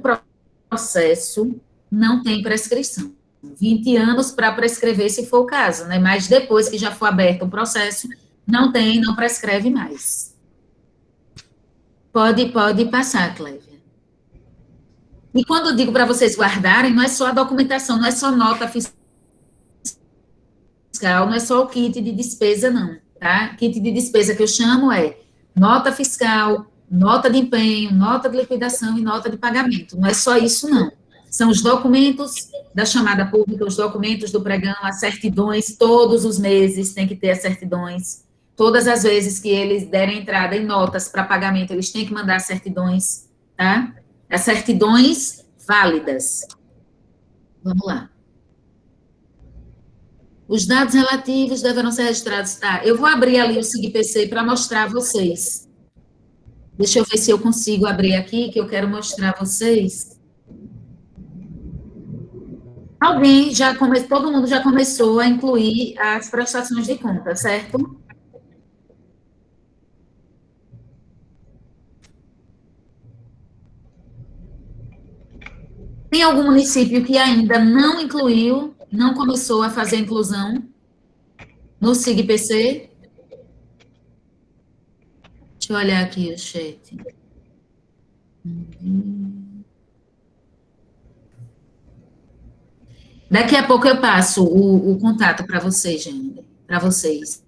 processo, não tem prescrição. 20 anos para prescrever, se for o caso, né? Mas depois que já for aberto o processo, não prescreve mais. Pode passar, Clévia. E quando eu digo para vocês guardarem, não é só a documentação, não é só nota fiscal, não é só o kit de despesa, não, tá? Kit de despesa que eu chamo é nota fiscal, nota de empenho, nota de liquidação e nota de pagamento. Não é só isso, não. São os documentos da chamada pública, os documentos do pregão, as certidões, todos os meses tem que ter as certidões. Todas as vezes que eles derem entrada em notas para pagamento, eles têm que mandar as certidões, tá? As certidões válidas. Vamos lá. Os dados relativos deverão ser registrados, tá? Eu vou abrir ali o SIGPC para mostrar a vocês. Deixa eu ver se eu consigo abrir aqui, que eu quero mostrar a vocês. Alguém já começou, todo mundo já começou a incluir as prestações de conta, certo? Tem algum município que ainda não incluiu, não começou a fazer a inclusão no SIGPC? Deixa eu olhar aqui o chat. Daqui a pouco eu passo o contato para vocês, gente, para vocês.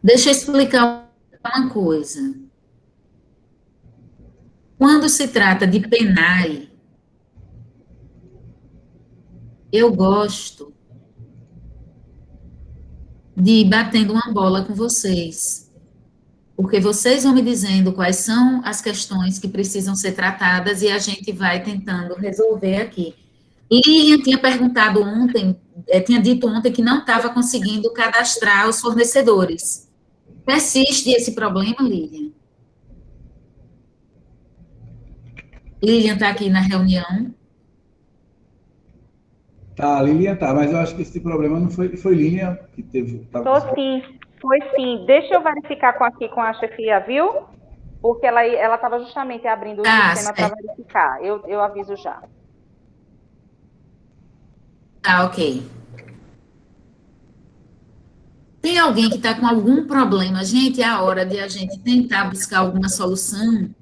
Deixa eu explicar uma coisa. Quando se trata de PENAI, eu gosto de ir batendo uma bola com vocês, porque vocês vão me dizendo quais são as questões que precisam ser tratadas e a gente vai tentando resolver aqui. Lilian tinha perguntado ontem, tinha dito ontem que não estava conseguindo cadastrar os fornecedores. Persiste esse problema, Lilian? Lilian está aqui na reunião. Tá, Lilian tá, mas eu acho que esse problema não foi Lilian que teve. Tô sim, foi sim. Deixa eu verificar aqui com a chefia, viu? Porque ela estava justamente abrindo o sistema para verificar. Eu aviso já. Tá, ok. Tem alguém que está com algum problema? Gente, é a hora de a gente tentar buscar alguma solução.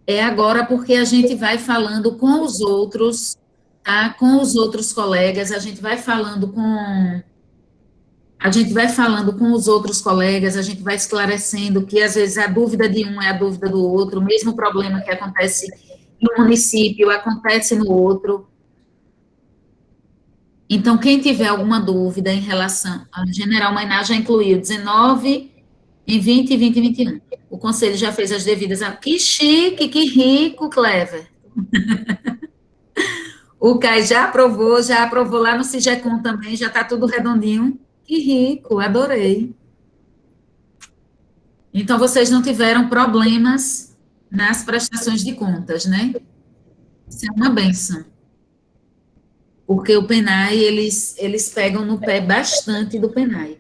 É agora, porque a gente vai falando com os outros, tá? Com os outros colegas, a gente vai falando com os outros colegas, a gente vai esclarecendo que, às vezes, a dúvida de um é a dúvida do outro, o mesmo problema que acontece no município acontece no outro. Então, quem tiver alguma dúvida em relação a General Mainá já incluiu 19, em 20 e 20 e 21. O Conselho já fez as devidas... Que chique, que rico, Clever. O CAI já aprovou lá no CIGECOM também, já está tudo redondinho. Que rico, adorei. Então, vocês não tiveram problemas nas prestações de contas, né? Isso é uma bênção. Porque o PENAI, eles pegam no pé bastante do PENAI.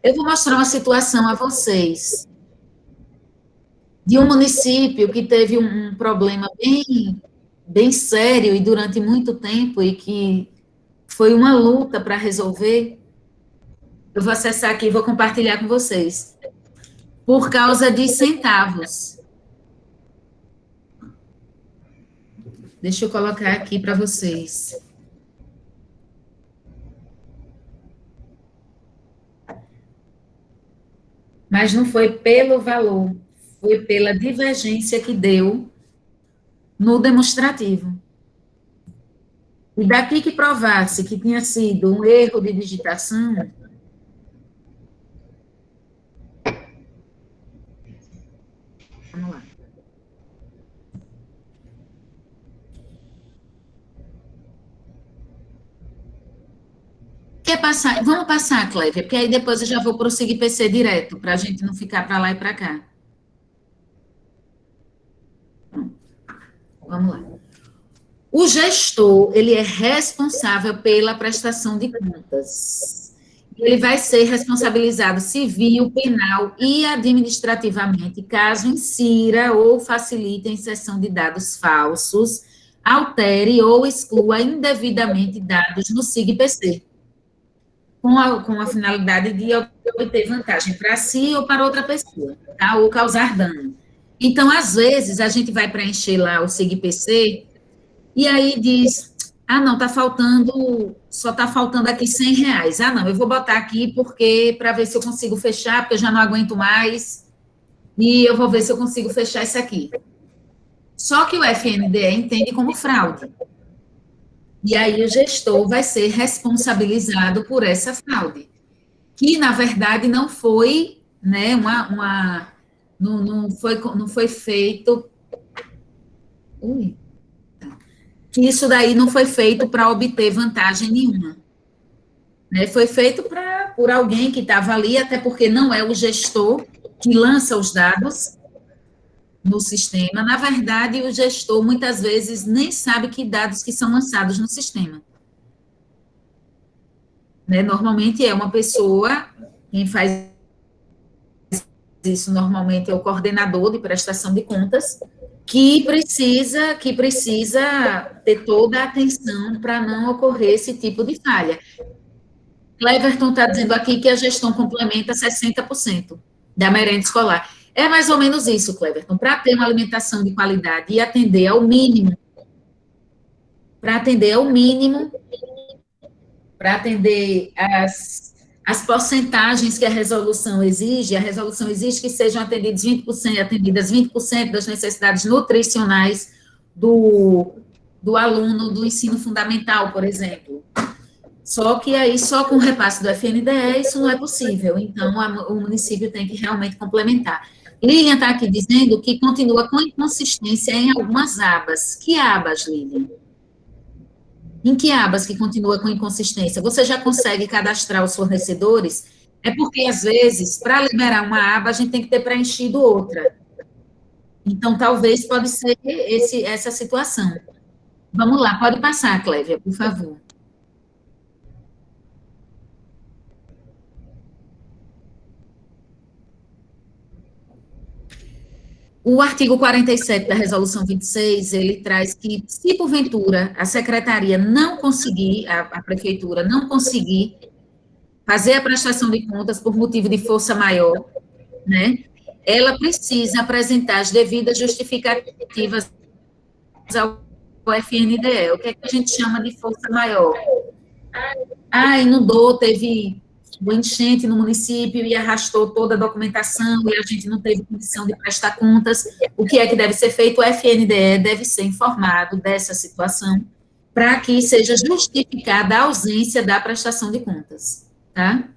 Eu vou mostrar uma situação a vocês de um município que teve um problema bem sério e durante muito tempo e que foi uma luta para resolver. Eu vou acessar aqui e vou compartilhar com vocês. Por causa de centavos. Deixa eu colocar aqui para vocês. Mas não foi pelo valor, foi pela divergência que deu no demonstrativo. E daqui que provasse que tinha sido um erro de digitação, vamos lá. Quer passar? Vamos passar, Clévia, porque aí depois eu já vou prosseguir PC direto, para a gente não ficar para lá e para cá. Vamos lá. O gestor, ele é responsável pela prestação de contas. Ele vai ser responsabilizado civil, penal e administrativamente, caso insira ou facilite a inserção de dados falsos, altere ou exclua indevidamente dados no SIGPC. Com a finalidade de obter vantagem para si ou para outra pessoa, tá? Ou causar dano. Então, às vezes, a gente vai preencher lá o SIGPC e aí diz, Ah, não, tá faltando, só está faltando aqui R$ 100. Ah, não, eu vou botar aqui porque para ver se eu consigo fechar, porque eu já não aguento mais, e eu vou ver se eu consigo fechar isso aqui. Só que o FNDE entende como fraude. E aí o gestor vai ser responsabilizado por essa fraude, que na verdade não foi, né, não foi feito. Ui, que isso daí não foi feito para obter vantagem nenhuma. Né? Foi feito por alguém que estava ali, até porque não é o gestor que lança os dados no sistema. Na verdade, o gestor muitas vezes nem sabe que dados que são lançados no sistema. Né? Normalmente é uma pessoa, quem faz isso normalmente é o coordenador de prestação de contas, que precisa ter toda a atenção para não ocorrer esse tipo de falha. Cleverton está dizendo aqui que a gestão complementa 60% da merenda escolar. É mais ou menos isso, Cleverton, para ter uma alimentação de qualidade e atender ao mínimo, para atender as porcentagens que a resolução exige que sejam atendidas 20% das necessidades nutricionais do aluno do ensino fundamental, por exemplo. Só que aí, só com o repasse do FNDE, isso não é possível. Então, o município tem que realmente complementar. Lilian está aqui dizendo que continua com inconsistência em algumas abas. Que abas, Lilian? Em que abas que continua com inconsistência? Você já consegue cadastrar os fornecedores? É porque, às vezes, para liberar uma aba, a gente tem que ter preenchido outra. Então, talvez pode ser essa situação. Vamos lá, pode passar, Clévia, por favor. O artigo 47 da Resolução 26, ele traz que, se porventura a secretaria não conseguir, a prefeitura não conseguir fazer a prestação de contas por motivo de força maior, né, ela precisa apresentar as devidas justificativas ao FNDE. O que é que a gente chama de força maior? Ah, inundou, teve uma enchente no município e arrastou toda a documentação e a gente não teve condição de prestar contas. O que é que deve ser feito? O FNDE deve ser informado dessa situação para que seja justificada a ausência da prestação de contas, tá?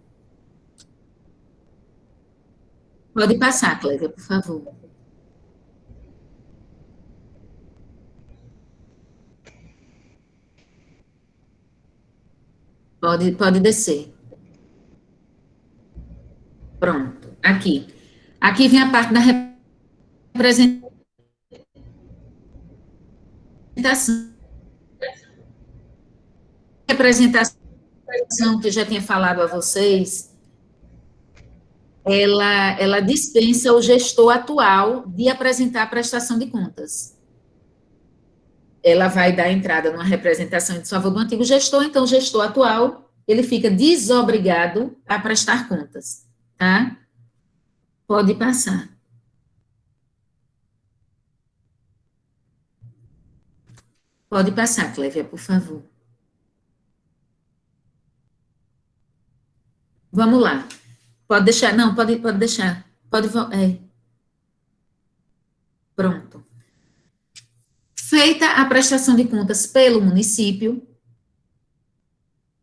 Pode passar, Clévia, por favor. Pode descer. Pronto, aqui. Aqui vem a parte da representação. Representação que eu já tinha falado a vocês, ela dispensa o gestor atual de apresentar a prestação de contas. Ela vai dar entrada numa representação em desfavor do antigo gestor, então o gestor atual, ele fica desobrigado a prestar contas. Tá? Pode passar. Pode passar, Clévia, por favor. Vamos lá. Pode deixar, não, pode deixar. Pronto. Feita a prestação de contas pelo município,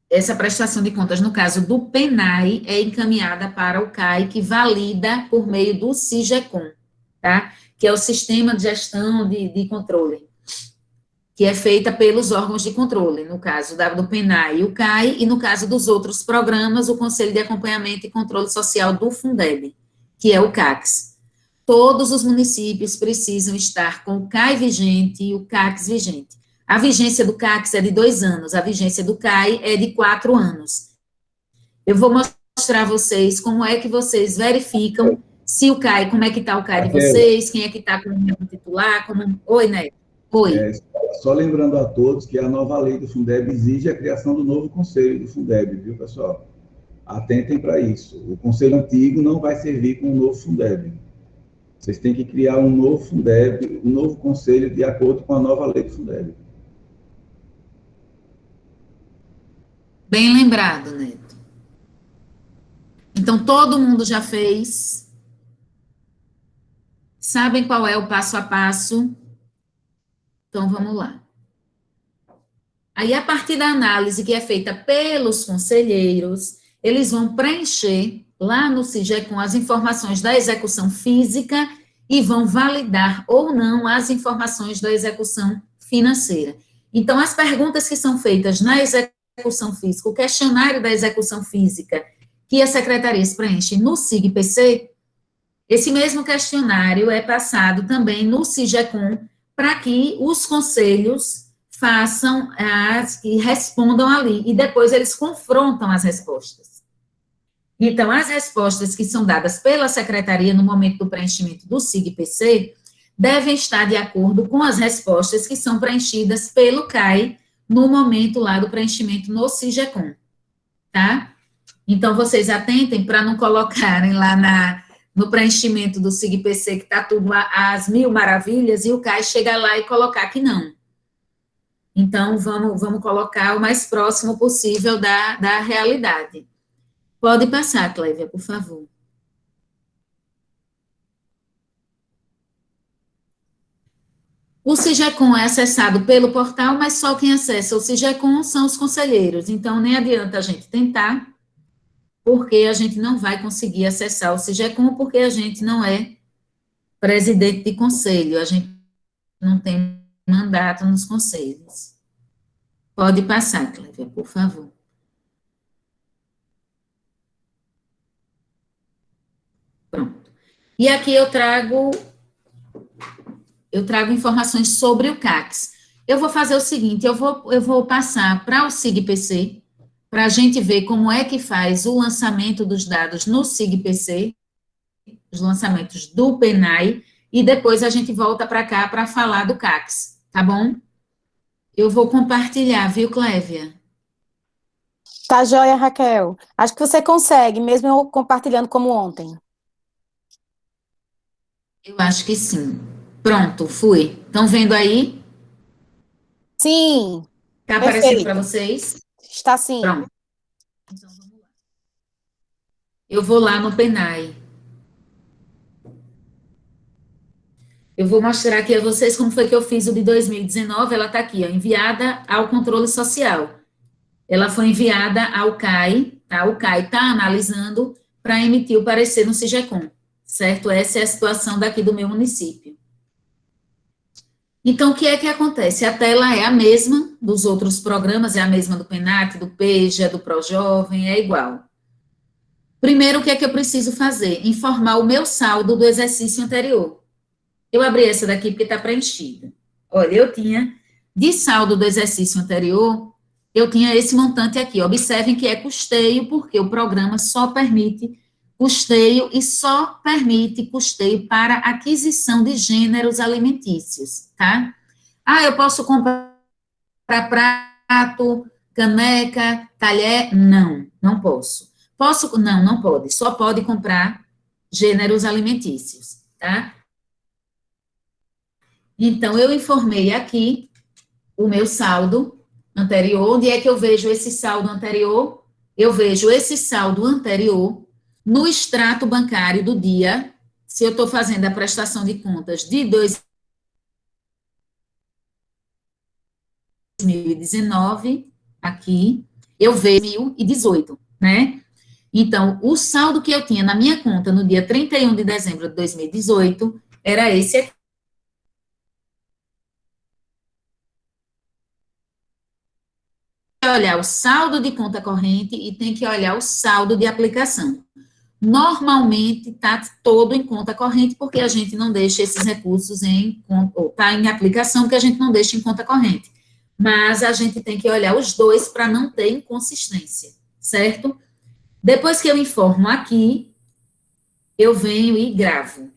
essa prestação de contas, no caso do PENAI, é encaminhada para o CAI, que valida por meio do SIGECOM, tá? Que é o Sistema de Gestão de Controle, que é feita pelos órgãos de controle, no caso do PENAI, o CAI, e no caso dos outros programas, o Conselho de Acompanhamento e Controle Social do Fundeb, que é o CACS. Todos os municípios precisam estar com o CAI vigente e o CACS vigente. A vigência do CACS é de 2 anos, a vigência do CAI é de 4 anos. Eu vou mostrar a vocês como é que vocês verificam se o CAI, como é que está o CAI de vocês, quem é que está com o membro titular, como... Oi, Neto. Oi. Só lembrando a todos que a nova lei do Fundeb exige a criação do novo conselho do Fundeb, viu, pessoal? Atentem para isso. O conselho antigo não vai servir com o novo Fundeb. Vocês têm que criar um novo Fundeb, um novo conselho de acordo com a nova lei do Fundeb. Bem lembrado, Neto. Então, todo mundo já fez. Sabem qual é o passo a passo? Então, vamos lá. Aí, a partir da análise que é feita pelos conselheiros, eles vão preencher lá no SIGECOM as informações da execução física e vão validar ou não as informações da execução financeira. Então, as perguntas que são feitas na execução física, o questionário da execução física que as secretarias preenchem no SIG-PC, esse mesmo questionário é passado também no SIGECOM para que os conselhos façam e respondam ali, e depois eles confrontam as respostas. Então, as respostas que são dadas pela secretaria no momento do preenchimento do SIG-PC devem estar de acordo com as respostas que são preenchidas pelo CAI no momento lá do preenchimento no SIGECOM, tá? Então, vocês atentem para não colocarem lá no preenchimento do SIG-PC que está tudo às mil maravilhas e o CAI chegar lá e colocar que não. Então, vamos colocar o mais próximo possível da realidade. Pode passar, Clévia, por favor. O SIGECOM é acessado pelo portal, mas só quem acessa o SIGECOM são os conselheiros. Então, nem adianta a gente tentar, porque a gente não vai conseguir acessar o SIGECOM, porque a gente não é presidente de conselho, a gente não tem mandato nos conselhos. Pode passar, Clévia, por favor. Pronto. E aqui eu trago informações sobre o CACS. Eu vou fazer o seguinte, eu vou passar para o SIG-PC, para a gente ver como é que faz o lançamento dos dados no SIG-PC, os lançamentos do PENAI, e depois a gente volta para cá para falar do CACS, tá bom? Eu vou compartilhar, viu, Clévia? Tá joia, Raquel. Acho que você consegue, mesmo eu compartilhando como ontem. Eu acho que sim. Pronto, fui. Estão vendo aí? Sim. Está aparecendo para vocês? Está sim. Pronto. Então, vamos lá. Eu vou lá no PENAI. Eu vou mostrar aqui a vocês como foi que eu fiz o de 2019. Ela está aqui, ó, enviada ao controle social. Ela foi enviada ao CAI, tá? O CAI está analisando para emitir o parecer no SIGECOM, certo? Essa é a situação daqui do meu município. Então, o que é que acontece? A tela é a mesma dos outros programas, é a mesma do PENAT, do PEJA, do ProJovem, é igual. Primeiro, o que é que eu preciso fazer? Informar o meu saldo do exercício anterior. Eu abri essa daqui porque está preenchida. Olha, eu tinha, de saldo do exercício anterior, eu tinha esse montante aqui. Observem que é custeio, porque o programa só permite custeio e só permite custeio para aquisição de gêneros alimentícios, tá? Ah, eu posso comprar prato, caneca, talher? Não, não posso. Posso? Não, não pode. Só pode comprar gêneros alimentícios, tá? Então, eu informei aqui o meu saldo anterior. Onde é que eu vejo esse saldo anterior? Eu vejo esse saldo anterior no extrato bancário do dia, se eu estou fazendo a prestação de contas de 2019, aqui, eu vejo 2018, né? Então, o saldo que eu tinha na minha conta no dia 31 de dezembro de 2018 era esse aqui. Olhar o saldo de conta corrente e tem que olhar o saldo de aplicação. Normalmente está todo em conta corrente, porque a gente não deixa esses recursos está em aplicação, porque a gente não deixa em conta corrente. Mas a gente tem que olhar os dois para não ter inconsistência, certo? Depois que eu informo aqui, eu venho e gravo.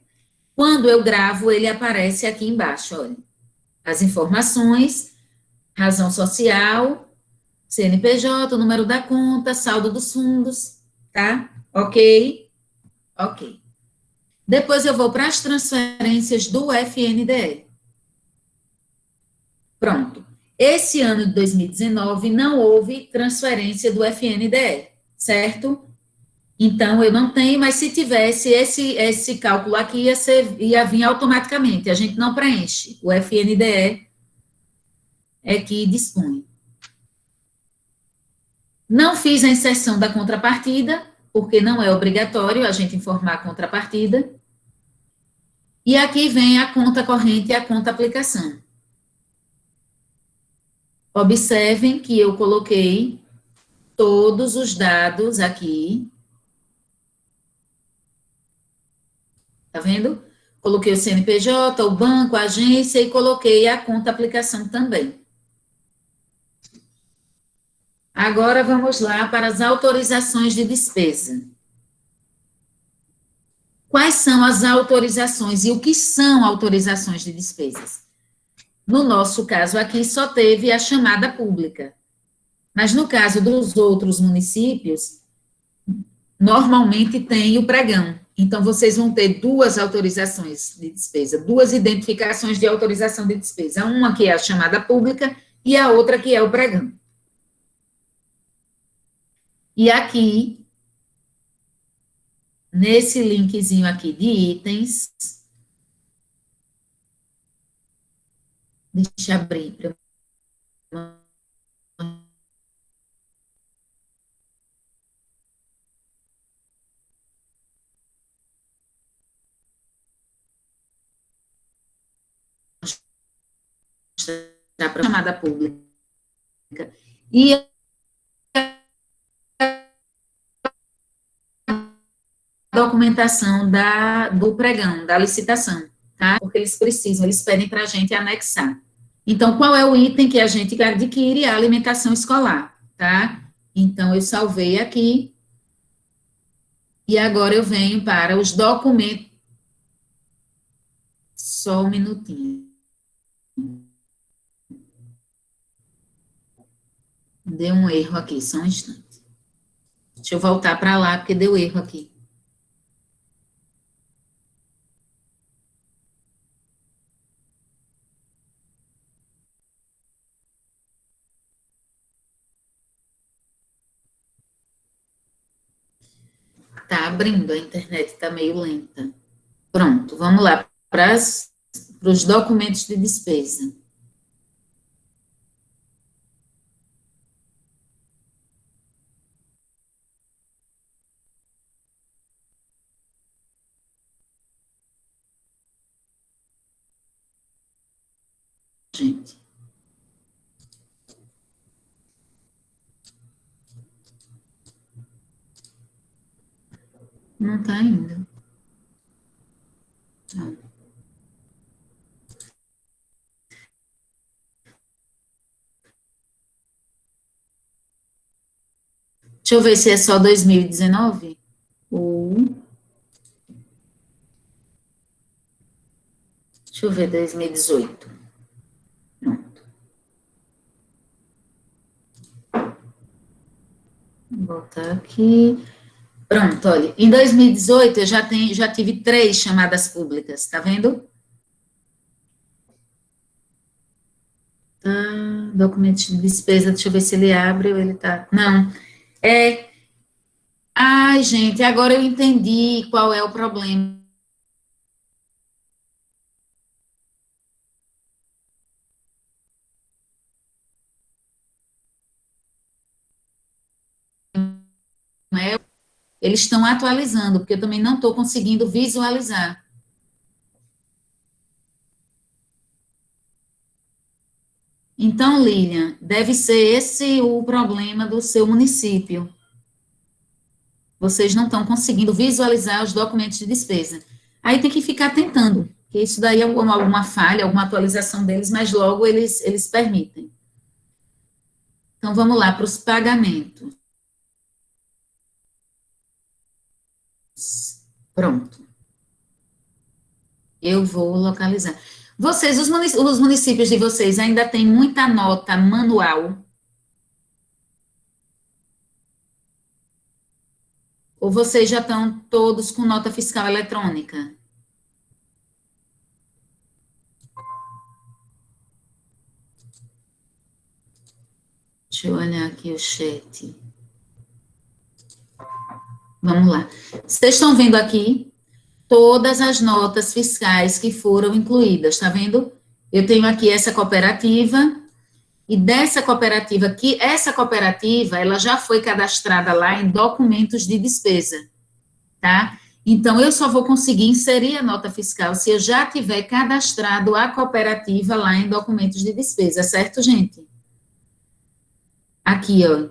Quando eu gravo, ele aparece aqui embaixo, olha. As informações, razão social, CNPJ, número da conta, saldo dos fundos, tá? Ok? Ok. Depois eu vou para as transferências do FNDE. Pronto. Esse ano de 2019 não houve transferência do FNDE, certo? Então, eu não tenho, mas se tivesse esse cálculo aqui, ia vir automaticamente. A gente não preenche. O FNDE é que dispõe. Não fiz a inserção da contrapartida, porque não é obrigatório a gente informar a contrapartida. E aqui vem a conta corrente e a conta aplicação. Observem que eu coloquei todos os dados aqui. Tá vendo? Coloquei o CNPJ, o banco, a agência e coloquei a conta aplicação também. Agora vamos lá para as autorizações de despesa. Quais são as autorizações e o que são autorizações de despesas? No nosso caso aqui, só teve a chamada pública. Mas no caso dos outros municípios, normalmente tem o pregão. Então, vocês vão ter duas autorizações de despesa, duas identificações de autorização de despesa. Uma que é a chamada pública e a outra que é o pregão. E aqui, nesse linkzinho aqui de itens, deixa eu abrir para eu mostrar para a chamada pública. E documentação do pregão, da licitação, tá? Porque eles precisam, eles pedem para a gente anexar. Então, qual é o item que a gente adquire? A alimentação escolar, tá? Então, eu salvei aqui. E agora eu venho para os documentos. Só um minutinho. Deu um erro aqui, só um instante. Deixa eu voltar para lá, porque deu erro aqui. Tá abrindo, a internet está meio lenta. Pronto, vamos lá para os documentos de despesa. Gente. Não está ainda. Tá. Deixa eu ver se é só 2019. Deixa eu ver 2018. Pronto. Vou botar aqui. Pronto, olha, em 2018 eu já tive 3 chamadas públicas, tá vendo? Tá, documentos de despesa, deixa eu ver se ele abre ou ele tá... Não, Ai, gente, agora eu entendi qual é o problema. Eles estão atualizando, porque eu também não estou conseguindo visualizar. Então, Lilian, deve ser esse o problema do seu município. Vocês não estão conseguindo visualizar os documentos de despesa. Aí tem que ficar tentando, porque isso daí é alguma falha, alguma atualização deles, mas logo eles permitem. Então, vamos lá para os pagamentos. Pronto. Eu vou localizar. Vocês, os municípios de vocês ainda têm muita nota manual? Ou vocês já estão todos com nota fiscal eletrônica? Deixa eu olhar aqui o chat. Vamos lá. Vocês estão vendo aqui todas as notas fiscais que foram incluídas, está vendo? Eu tenho aqui essa cooperativa, e dessa cooperativa aqui, essa cooperativa, ela já foi cadastrada lá em documentos de despesa, tá? Então, eu só vou conseguir inserir a nota fiscal se eu já tiver cadastrado a cooperativa lá em documentos de despesa, certo, gente? Aqui, ó.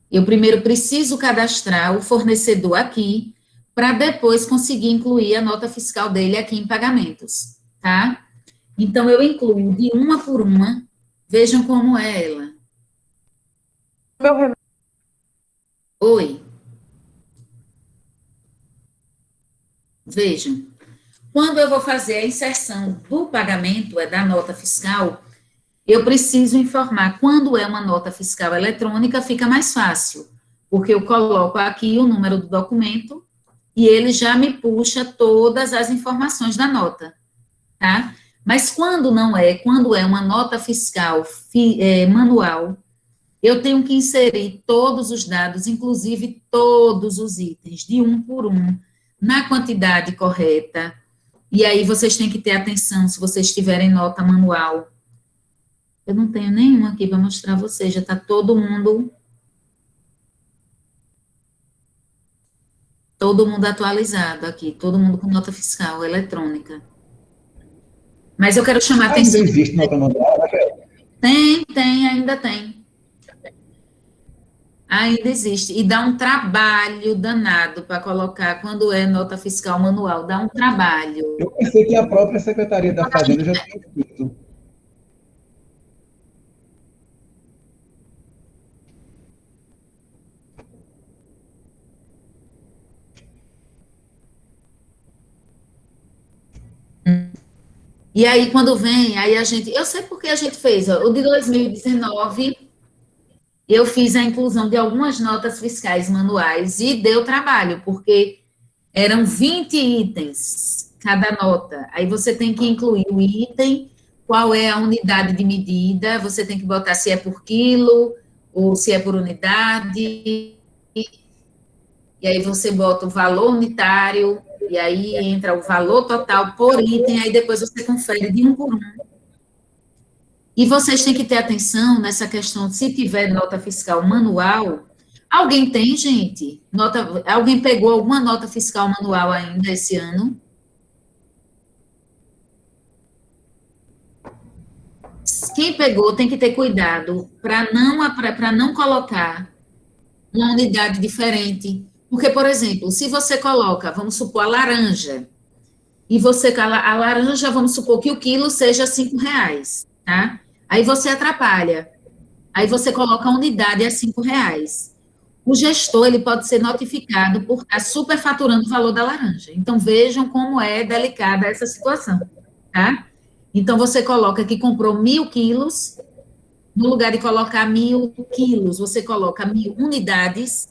Eu primeiro preciso cadastrar o fornecedor aqui, para depois conseguir incluir a nota fiscal dele aqui em pagamentos, tá? Então, eu incluo de uma por uma. Vejam como é ela. Oi. Vejam. Quando eu vou fazer a inserção do pagamento, da nota fiscal, eu preciso informar. Quando é uma nota fiscal eletrônica, fica mais fácil, porque eu coloco aqui o número do documento e ele já me puxa todas as informações da nota, tá? Mas quando não é, quando é uma nota fiscal manual, eu tenho que inserir todos os dados, inclusive todos os itens, de um por um, na quantidade correta. E aí vocês têm que ter atenção, se vocês tiverem nota manual. Eu não tenho nenhuma aqui para mostrar a vocês, já está todo mundo atualizado aqui, todo mundo com nota fiscal eletrônica. Mas eu quero chamar a atenção. Ainda existe nota manual, Rafael? Ainda tem. Ainda existe. E dá um trabalho danado para colocar quando é nota fiscal manual, dá um trabalho. Eu pensei que a própria Secretaria da Fazenda já tinha feito. E aí, quando vem, aí a gente... Eu sei porque a gente fez, ó, o de 2019, eu fiz a inclusão de algumas notas fiscais manuais e deu trabalho, porque eram 20 itens cada nota. Aí você tem que incluir o item, qual é a unidade de medida, você tem que botar se é por quilo ou se é por unidade. E aí você bota o valor unitário, e aí entra o valor total por item, aí depois você confere de um por um. E vocês têm que ter atenção nessa questão, se tiver nota fiscal manual, alguém tem, gente? Alguém pegou alguma nota fiscal manual ainda esse ano? Quem pegou tem que ter cuidado para não colocar uma unidade diferente. Porque, por exemplo, se você coloca, vamos supor, a laranja, e a laranja, vamos supor que o quilo seja R$5, tá? Aí você atrapalha. Aí você coloca a unidade a R$5. O gestor, ele pode ser notificado por estar superfaturando o valor da laranja. Então, vejam como é delicada essa situação, tá? Então, você coloca que comprou 1.000 quilos, no lugar de colocar 1.000 quilos, você coloca 1.000 unidades.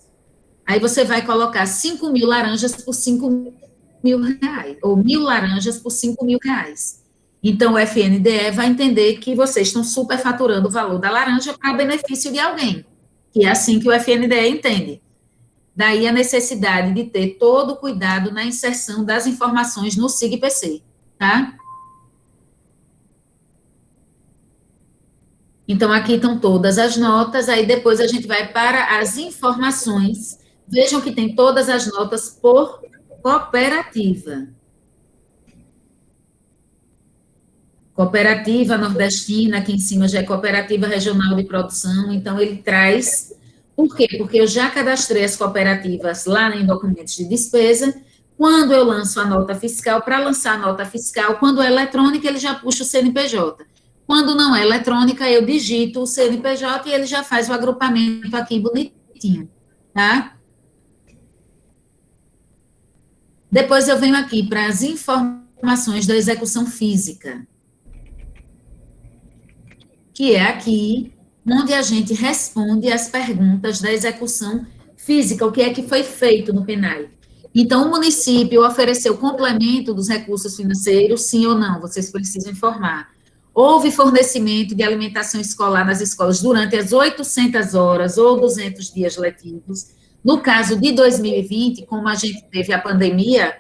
Aí você vai colocar 5.000 laranjas por R$5.000, ou 1.000 laranjas por R$5.000. Então, o FNDE vai entender que vocês estão superfaturando o valor da laranja para benefício de alguém, que é assim que o FNDE entende. Daí a necessidade de ter todo o cuidado na inserção das informações no SIG-PC, tá? Então, aqui estão todas as notas, aí depois a gente vai para as informações. Vejam que tem todas as notas por cooperativa. Cooperativa nordestina, aqui em cima já é cooperativa regional de produção, então ele traz... Por quê? Porque eu já cadastrei as cooperativas lá em documentos de despesa. Quando eu lanço a nota fiscal, para lançar a nota fiscal, quando é eletrônica, ele já puxa o CNPJ. Quando não é eletrônica, eu digito o CNPJ e ele já faz o agrupamento aqui bonitinho, tá? Depois eu venho aqui para as informações da execução física, que é aqui onde a gente responde as perguntas da execução física, o que é que foi feito no PNAE. Então, o município ofereceu complemento dos recursos financeiros, sim ou não, vocês precisam informar. houve fornecimento de alimentação escolar nas escolas durante as 800 horas ou 200 dias letivos. No caso de 2020, como a gente teve a pandemia,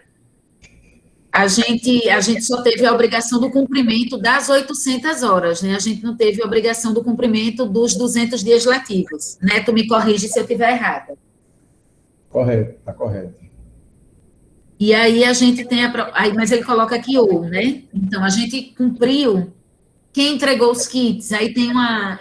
a gente só teve a obrigação do cumprimento das 800 horas, né? A gente não teve a obrigação do cumprimento dos 200 dias letivos. Neto, me corrige se eu estiver errada. Correto, está correto. E aí a gente tem mas ele coloca aqui ou, né? Então, a gente cumpriu. Quem entregou os kits? Aí tem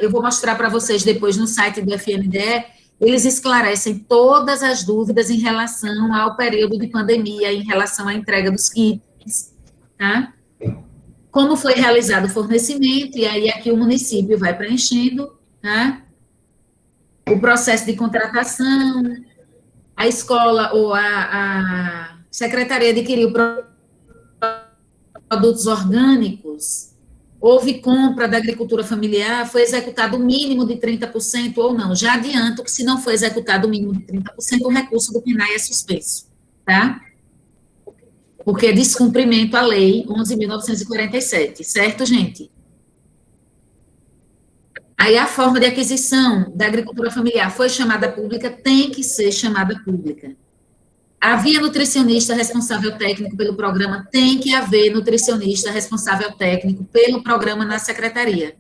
eu vou mostrar para vocês depois no site do FNDE, eles esclarecem todas as dúvidas em relação ao período de pandemia, em relação à entrega dos kits, tá? Como foi realizado o fornecimento, e aí aqui o município vai preenchendo, tá? O processo de contratação, a escola ou a secretaria adquiriu produtos orgânicos, houve compra da agricultura familiar, foi executado o mínimo de 30% ou não. Já adianto que se não for executado o mínimo de 30%, o recurso do PNAE é suspenso, tá? Porque é descumprimento à lei 11.947, certo, gente? Aí a forma de aquisição da agricultura familiar foi chamada pública, tem que ser chamada pública. Havia nutricionista responsável técnico pelo programa, tem que haver nutricionista responsável técnico pelo programa na secretaria.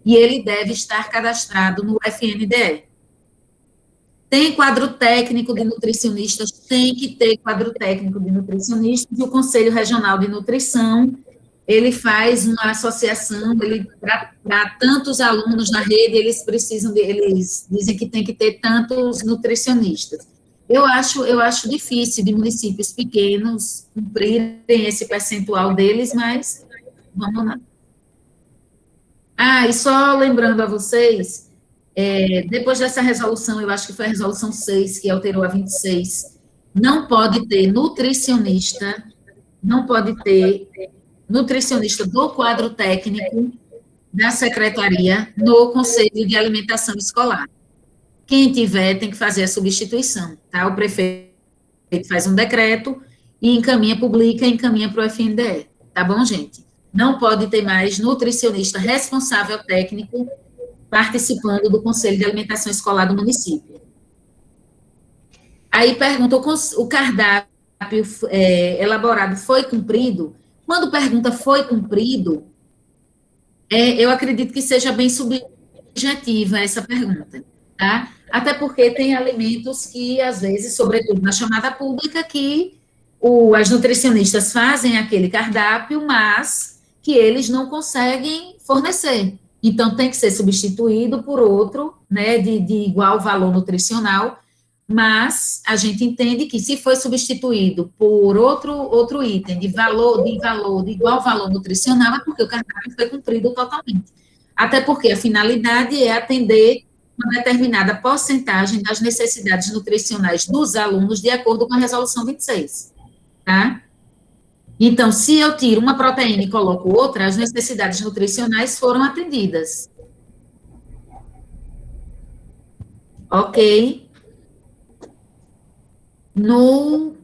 E ele deve estar cadastrado no FNDE. Tem quadro técnico de nutricionistas, tem que ter quadro técnico de nutricionistas, e o Conselho Regional de Nutrição, ele faz uma associação, para tantos alunos na rede, eles dizem que tem que ter tantos nutricionistas. Eu acho difícil de municípios pequenos cumprirem esse percentual deles, mas vamos lá. E só lembrando a vocês, depois dessa resolução, eu acho que foi a resolução 6, que alterou a 26, não pode ter nutricionista do quadro técnico da secretaria no Conselho de Alimentação Escolar. Quem tiver tem que fazer a substituição, tá? O prefeito faz um decreto e publica e encaminha para o FNDE, tá bom, gente? Não pode ter mais nutricionista responsável técnico participando do Conselho de Alimentação Escolar do município. Aí pergunta, o cardápio elaborado foi cumprido? Quando pergunta foi cumprido, eu acredito que seja bem subjetiva essa pergunta, tá? Até porque tem alimentos que, às vezes, sobretudo na chamada pública, que as nutricionistas fazem aquele cardápio, mas que eles não conseguem fornecer. Então, tem que ser substituído por outro, né, de igual valor nutricional, mas a gente entende que se foi substituído por outro item de igual valor nutricional, é porque o cardápio foi cumprido totalmente. Até porque a finalidade é atender uma determinada porcentagem das necessidades nutricionais dos alunos, de acordo com a resolução 26, tá? Então, se eu tiro uma proteína e coloco outra, as necessidades nutricionais foram atendidas. Ok? No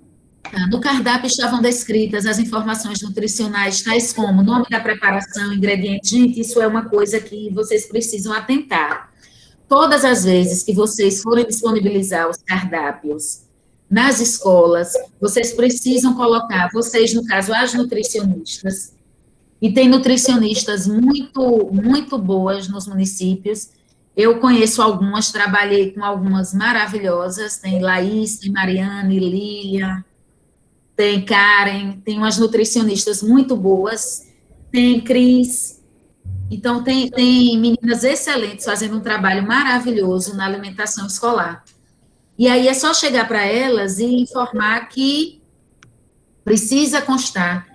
cardápio estavam descritas as informações nutricionais, tais como nome da preparação, ingredientes. Gente, isso é uma coisa que vocês precisam atentar. Todas as vezes que vocês forem disponibilizar os cardápios nas escolas, vocês precisam colocar, vocês, no caso, as nutricionistas, e tem nutricionistas muito, muito boas nos municípios. Eu conheço algumas, trabalhei com algumas maravilhosas, tem Laís, tem Mariane, Lília, tem Karen, tem umas nutricionistas muito boas, tem Cris. Então, tem meninas excelentes fazendo um trabalho maravilhoso na alimentação escolar. E aí é só chegar para elas e informar que precisa constar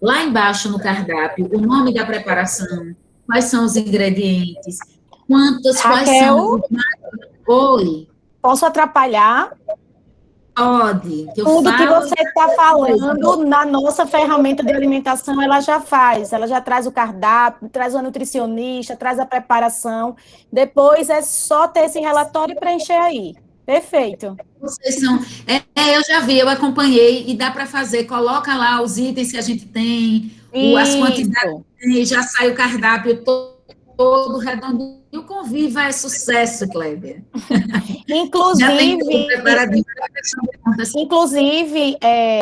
lá embaixo no cardápio o nome da preparação, quais são os ingredientes, quais são... Oi. Posso atrapalhar? Pode. Tudo que você está falando na nossa ferramenta de alimentação, ela já faz. Ela já traz o cardápio, traz o nutricionista, traz a preparação. Depois é só ter esse relatório e preencher aí. Perfeito. Vocês são... eu já vi, eu acompanhei, e dá para fazer, coloca lá os itens que a gente tem, as quantidades, já sai o cardápio todo redondinho. O Conviva é sucesso, Kleber. Inclusive,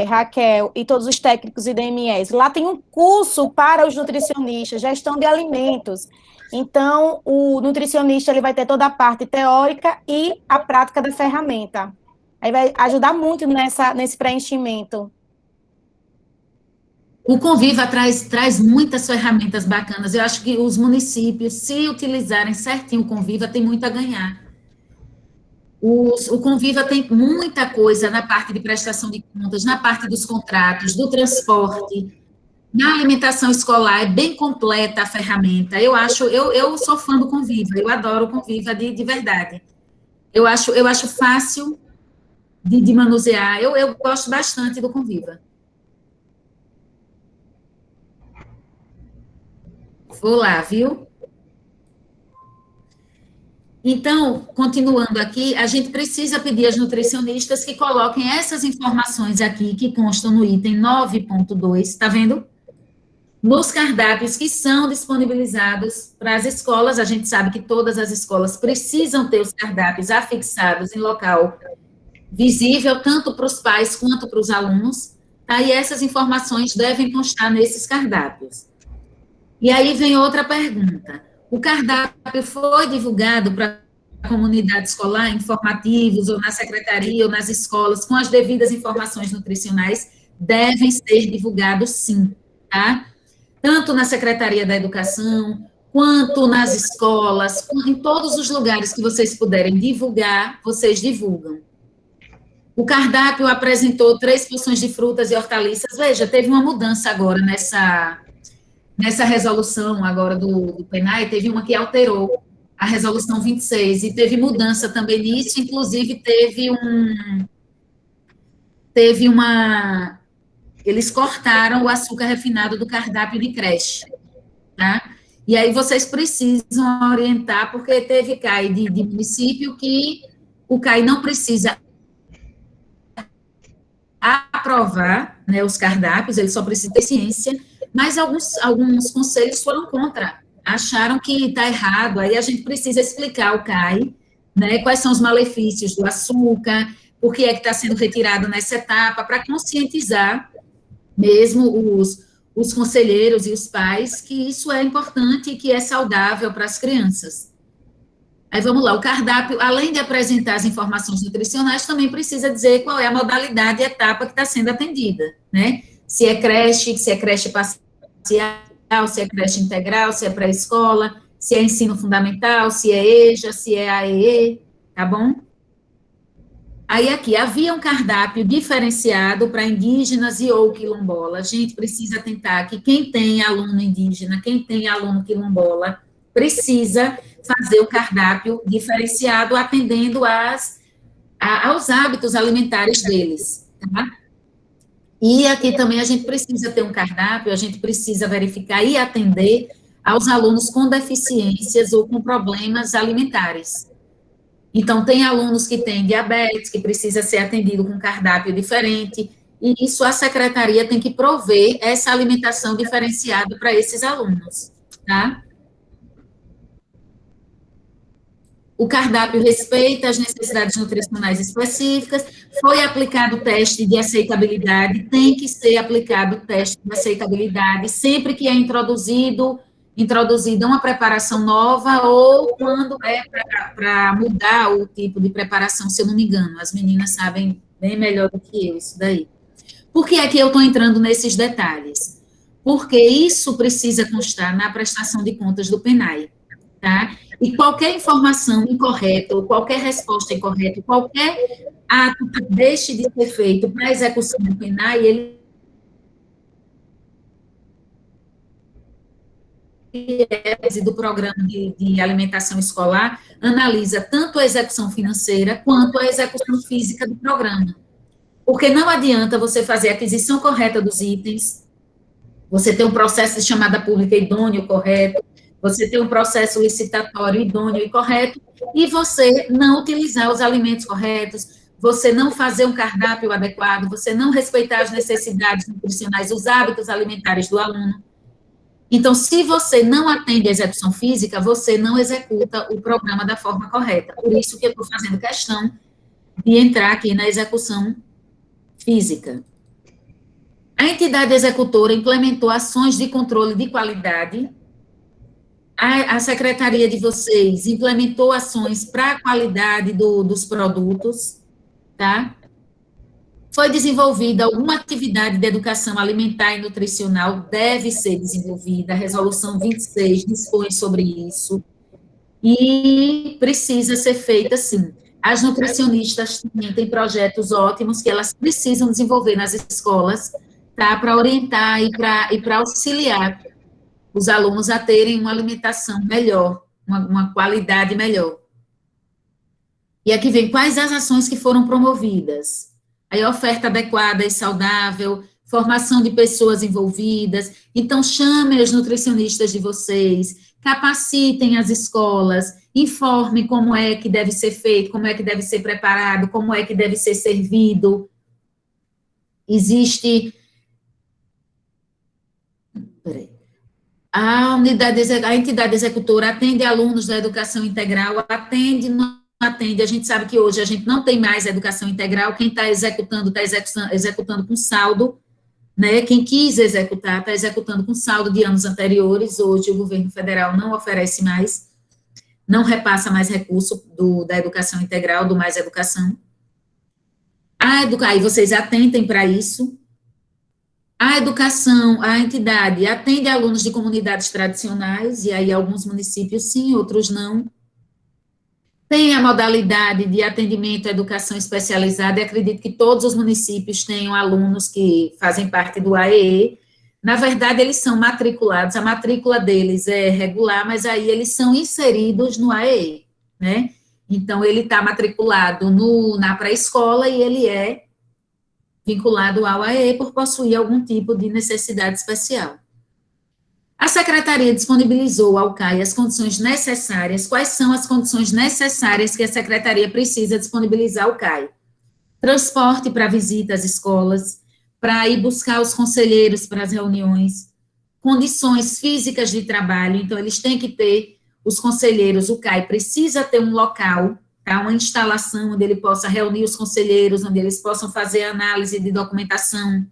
Raquel e todos os técnicos e DMS, lá tem um curso para os nutricionistas, gestão de alimentos. Então, o nutricionista ele vai ter toda a parte teórica e a prática da ferramenta. Aí vai ajudar muito nesse preenchimento. O Conviva traz muitas ferramentas bacanas. Eu acho que os municípios, se utilizarem certinho o Conviva, tem muito a ganhar. O Conviva tem muita coisa na parte de prestação de contas, na parte dos contratos, do transporte, na alimentação escolar, é bem completa a ferramenta. Eu sou fã do Conviva, eu adoro o Conviva de verdade. Eu acho fácil de manusear, eu gosto bastante do Conviva. Vou lá, viu? Então, continuando aqui, a gente precisa pedir às nutricionistas que coloquem essas informações aqui, que constam no item 9.2, está vendo? Nos cardápios que são disponibilizados para as escolas, a gente sabe que todas as escolas precisam ter os cardápios afixados em local visível, tanto para os pais quanto para os alunos, tá? E essas informações devem constar nesses cardápios. E aí vem outra pergunta. O cardápio foi divulgado para a comunidade escolar, informativos, ou na secretaria, ou nas escolas, com as devidas informações nutricionais, devem ser divulgados sim, tá? Tanto na Secretaria da Educação, quanto nas escolas, em todos os lugares que vocês puderem divulgar, vocês divulgam. O cardápio apresentou 3 porções de frutas e hortaliças. Veja, teve uma mudança agora nessa resolução agora do PENAI, teve uma que alterou a resolução 26, e teve mudança também nisso, inclusive eles cortaram o açúcar refinado do cardápio de creche, tá? E aí vocês precisam orientar, porque teve CAI de município que o CAI não precisa aprovar, né, os cardápios, ele só precisa ter ciência, mas alguns conselhos foram contra, acharam que está errado, aí a gente precisa explicar ao CAI, né, quais são os malefícios do açúcar, por que é que está sendo retirado nessa etapa, para conscientizar mesmo os conselheiros e os pais que isso é importante e que é saudável para as crianças. Aí vamos lá, o cardápio, além de apresentar as informações nutricionais, também precisa dizer qual é a modalidade e etapa que está sendo atendida, né? Se é creche parcial, se é creche integral, se é pré-escola, se é ensino fundamental, se é EJA, se é AEE, tá bom? Aí aqui, havia um cardápio diferenciado para indígenas e ou quilombola. A gente precisa atentar que quem tem aluno indígena, quem tem aluno quilombola, precisa fazer o cardápio diferenciado, atendendo aos hábitos alimentares deles, tá? E aqui também a gente precisa ter um cardápio, a gente precisa verificar e atender aos alunos com deficiências ou com problemas alimentares. Então, tem alunos que têm diabetes, que precisa ser atendido com cardápio diferente, e isso a secretaria tem que prover essa alimentação diferenciada para esses alunos, tá? O cardápio respeita as necessidades nutricionais específicas, foi aplicado o teste de aceitabilidade, tem que ser aplicado o teste de aceitabilidade sempre que é introduzida uma preparação nova ou quando é para mudar o tipo de preparação, se eu não me engano. As meninas sabem bem melhor do que eu isso daí. Por que é que eu estou entrando nesses detalhes? Porque isso precisa constar na prestação de contas do PENAI, tá? E qualquer informação incorreta, ou qualquer resposta incorreta, qualquer ato que deixe de ser feito para a execução do PENAI, ele do programa de alimentação escolar analisa tanto a execução financeira quanto a execução física do programa. Porque não adianta você fazer a aquisição correta dos itens, você ter um processo de chamada pública idôneo correto, você ter um processo licitatório idôneo e correto, e você não utilizar os alimentos corretos, você não fazer um cardápio adequado, você não respeitar as necessidades nutricionais, os hábitos alimentares do aluno. Então, se você não atende à execução física, você não executa o programa da forma correta. Por isso que eu estou fazendo questão de entrar aqui na execução física. A entidade executora implementou ações de controle de qualidade. A secretaria de vocês implementou ações para a qualidade dos produtos, tá? Foi desenvolvida alguma atividade de educação alimentar e nutricional, deve ser desenvolvida, a resolução 26 dispõe sobre isso, e precisa ser feita, sim. As nutricionistas também têm projetos ótimos que elas precisam desenvolver nas escolas, tá, para orientar e para auxiliar os alunos a terem uma alimentação melhor, uma qualidade melhor. E aqui vem quais as ações que foram promovidas. Aí, oferta adequada e saudável, formação de pessoas envolvidas. Então, chamem os nutricionistas de vocês, capacitem as escolas, informem como é que deve ser feito, como é que deve ser preparado, como é que deve ser servido. Existe... Peraí. A entidade executora atende alunos da educação integral, atende, não atende, a gente sabe que hoje a gente não tem mais educação integral, quem está executando com saldo, né, quem quis executar, está executando com saldo de anos anteriores, hoje o governo federal não oferece mais, não repassa mais recurso da educação integral, do Mais Educação. Aí vocês atentem para isso. A educação, a entidade atende alunos de comunidades tradicionais, e aí alguns municípios sim, outros não. Tem a modalidade de atendimento à educação especializada, e acredito que todos os municípios tenham alunos que fazem parte do AEE. Na verdade, eles são matriculados, a matrícula deles é regular, mas aí eles são inseridos no AEE, né? Então, ele está matriculado na pré-escola e ele é vinculado ao AEE por possuir algum tipo de necessidade especial. A Secretaria disponibilizou ao CAI as condições necessárias. Quais são as condições necessárias que a Secretaria precisa disponibilizar ao CAI? Transporte para visita às escolas, para ir buscar os conselheiros para as reuniões, condições físicas de trabalho, então eles têm que ter, os conselheiros, o CAI precisa ter um local, tá, uma instalação onde ele possa reunir os conselheiros, onde eles possam fazer análise de documentação.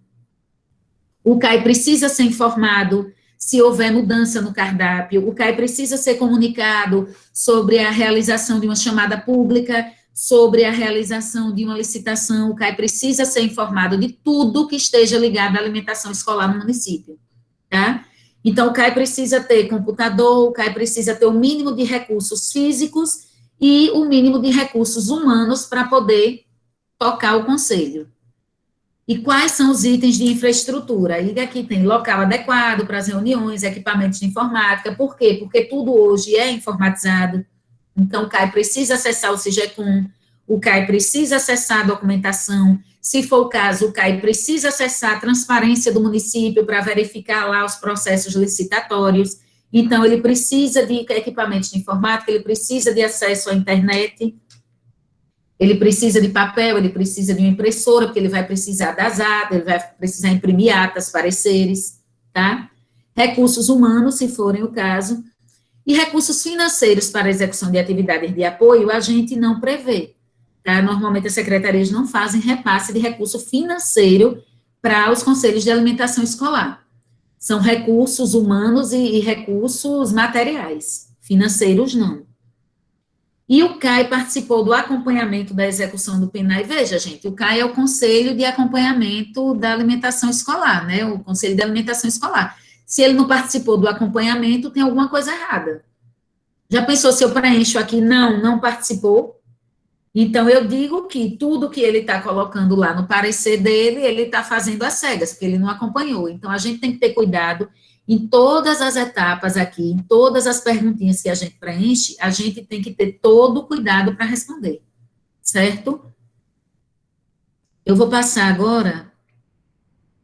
O CAI precisa ser informado se houver mudança no cardápio, o CAI precisa ser comunicado sobre a realização de uma chamada pública, sobre a realização de uma licitação, o CAI precisa ser informado de tudo que esteja ligado à alimentação escolar no município, tá? Então, o CAI precisa ter computador, o CAI precisa ter o mínimo de recursos físicos e o mínimo de recursos humanos para poder tocar o conselho. E quais são os itens de infraestrutura? E aqui tem local adequado para as reuniões, equipamentos de informática. Por quê? Porque tudo hoje é informatizado. Então, o CAI precisa acessar o SIGECOM, o CAI precisa acessar a documentação. Se for o caso, o CAI precisa acessar a transparência do município para verificar lá os processos licitatórios. Então, ele precisa de equipamentos de informática, ele precisa de acesso à internet, ele precisa de papel, ele precisa de uma impressora, porque ele vai precisar das atas, ele vai precisar imprimir atas, pareceres, tá? Recursos humanos, se forem o caso, e recursos financeiros para a execução de atividades de apoio, a gente não prevê, tá? Normalmente as secretarias não fazem repasse de recurso financeiro para os conselhos de alimentação escolar. São recursos humanos e recursos materiais, financeiros não. E o CAI participou do acompanhamento da execução do PNAE. Veja, gente, o CAI é o Conselho de Acompanhamento da Alimentação Escolar, né? O Conselho de Alimentação Escolar. Se ele não participou do acompanhamento, tem alguma coisa errada. Já pensou se eu preencho aqui, não participou? Então, eu digo que tudo que ele está colocando lá no parecer dele, ele está fazendo às cegas, porque ele não acompanhou. Então, a gente tem que ter cuidado em todas as etapas aqui, em todas as perguntinhas que a gente preenche, a gente tem que ter todo o cuidado para responder, certo? Eu vou passar agora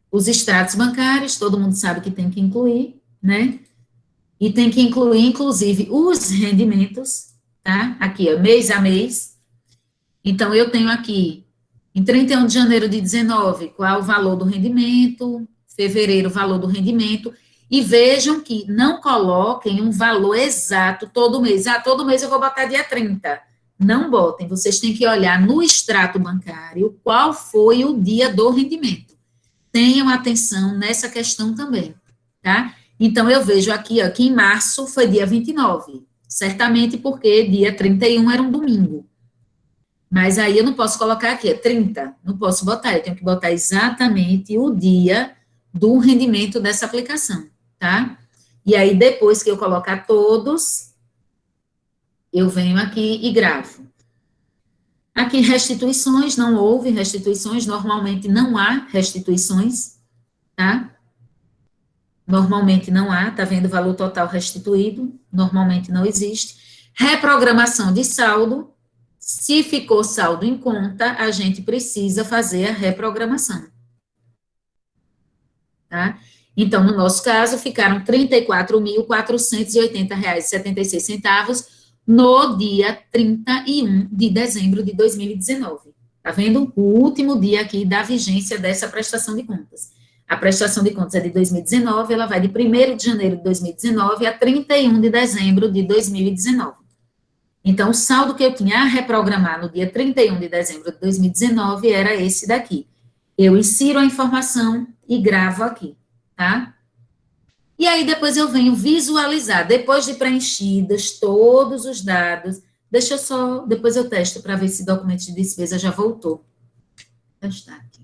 os extratos bancários, todo mundo sabe que tem que incluir, né? E tem que incluir, inclusive, os rendimentos, tá? Aqui, ó, mês a mês. Então, eu tenho aqui Em 31 de janeiro de 19, qual é o valor do rendimento? Fevereiro, o valor do rendimento. E vejam que não coloquem um valor exato todo mês. Ah, todo mês eu vou botar dia 30. Não botem, vocês têm que olhar no extrato bancário qual foi o dia do rendimento. Tenham atenção nessa questão também, tá? Então, eu vejo aqui, ó, que em março foi dia 29, certamente porque dia 31 era um domingo. Mas aí eu não posso colocar aqui, é 30, não posso botar, eu tenho que botar exatamente o dia do rendimento dessa aplicação, tá? E aí, depois que eu colocar todos, eu venho aqui e gravo. Aqui, restituições, não houve restituições, normalmente não há restituições, tá? Normalmente não há, tá vendo o valor total restituído? Normalmente não existe. Reprogramação de saldo, se ficou saldo em conta, a gente precisa fazer a reprogramação, tá? Então, no nosso caso, ficaram R$ 34.480,76 no dia 31 de dezembro de 2019. Tá vendo? O último dia aqui da vigência dessa prestação de contas. A prestação de contas é de 2019, ela vai de 1º de janeiro de 2019 a 31 de dezembro de 2019. Então, o saldo que eu tinha a reprogramar no dia 31 de dezembro de 2019 era esse daqui. Eu insiro a informação e gravo aqui, tá? E aí, depois eu venho visualizar, depois de preenchidos todos os dados, deixa eu só, depois eu testo para ver se o documento de despesa já voltou. Vou testar aqui.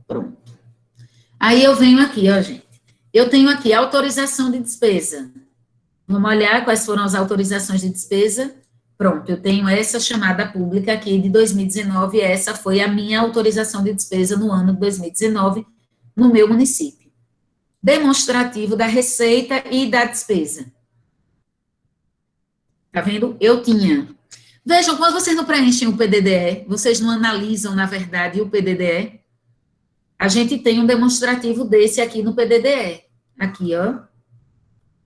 Pronto. Aí eu venho aqui, ó, gente. Eu tenho aqui autorização de despesa. Vamos olhar quais foram as autorizações de despesa. Pronto, eu tenho essa chamada pública aqui de 2019, essa foi a minha autorização de despesa no ano de 2019, no meu município. Demonstrativo da receita e da despesa. Tá vendo? Eu tinha. Vejam, quando vocês não preenchem o PDDE, vocês não analisam, na verdade, o PDDE, a gente tem um demonstrativo desse aqui no PDDE. Aqui, ó.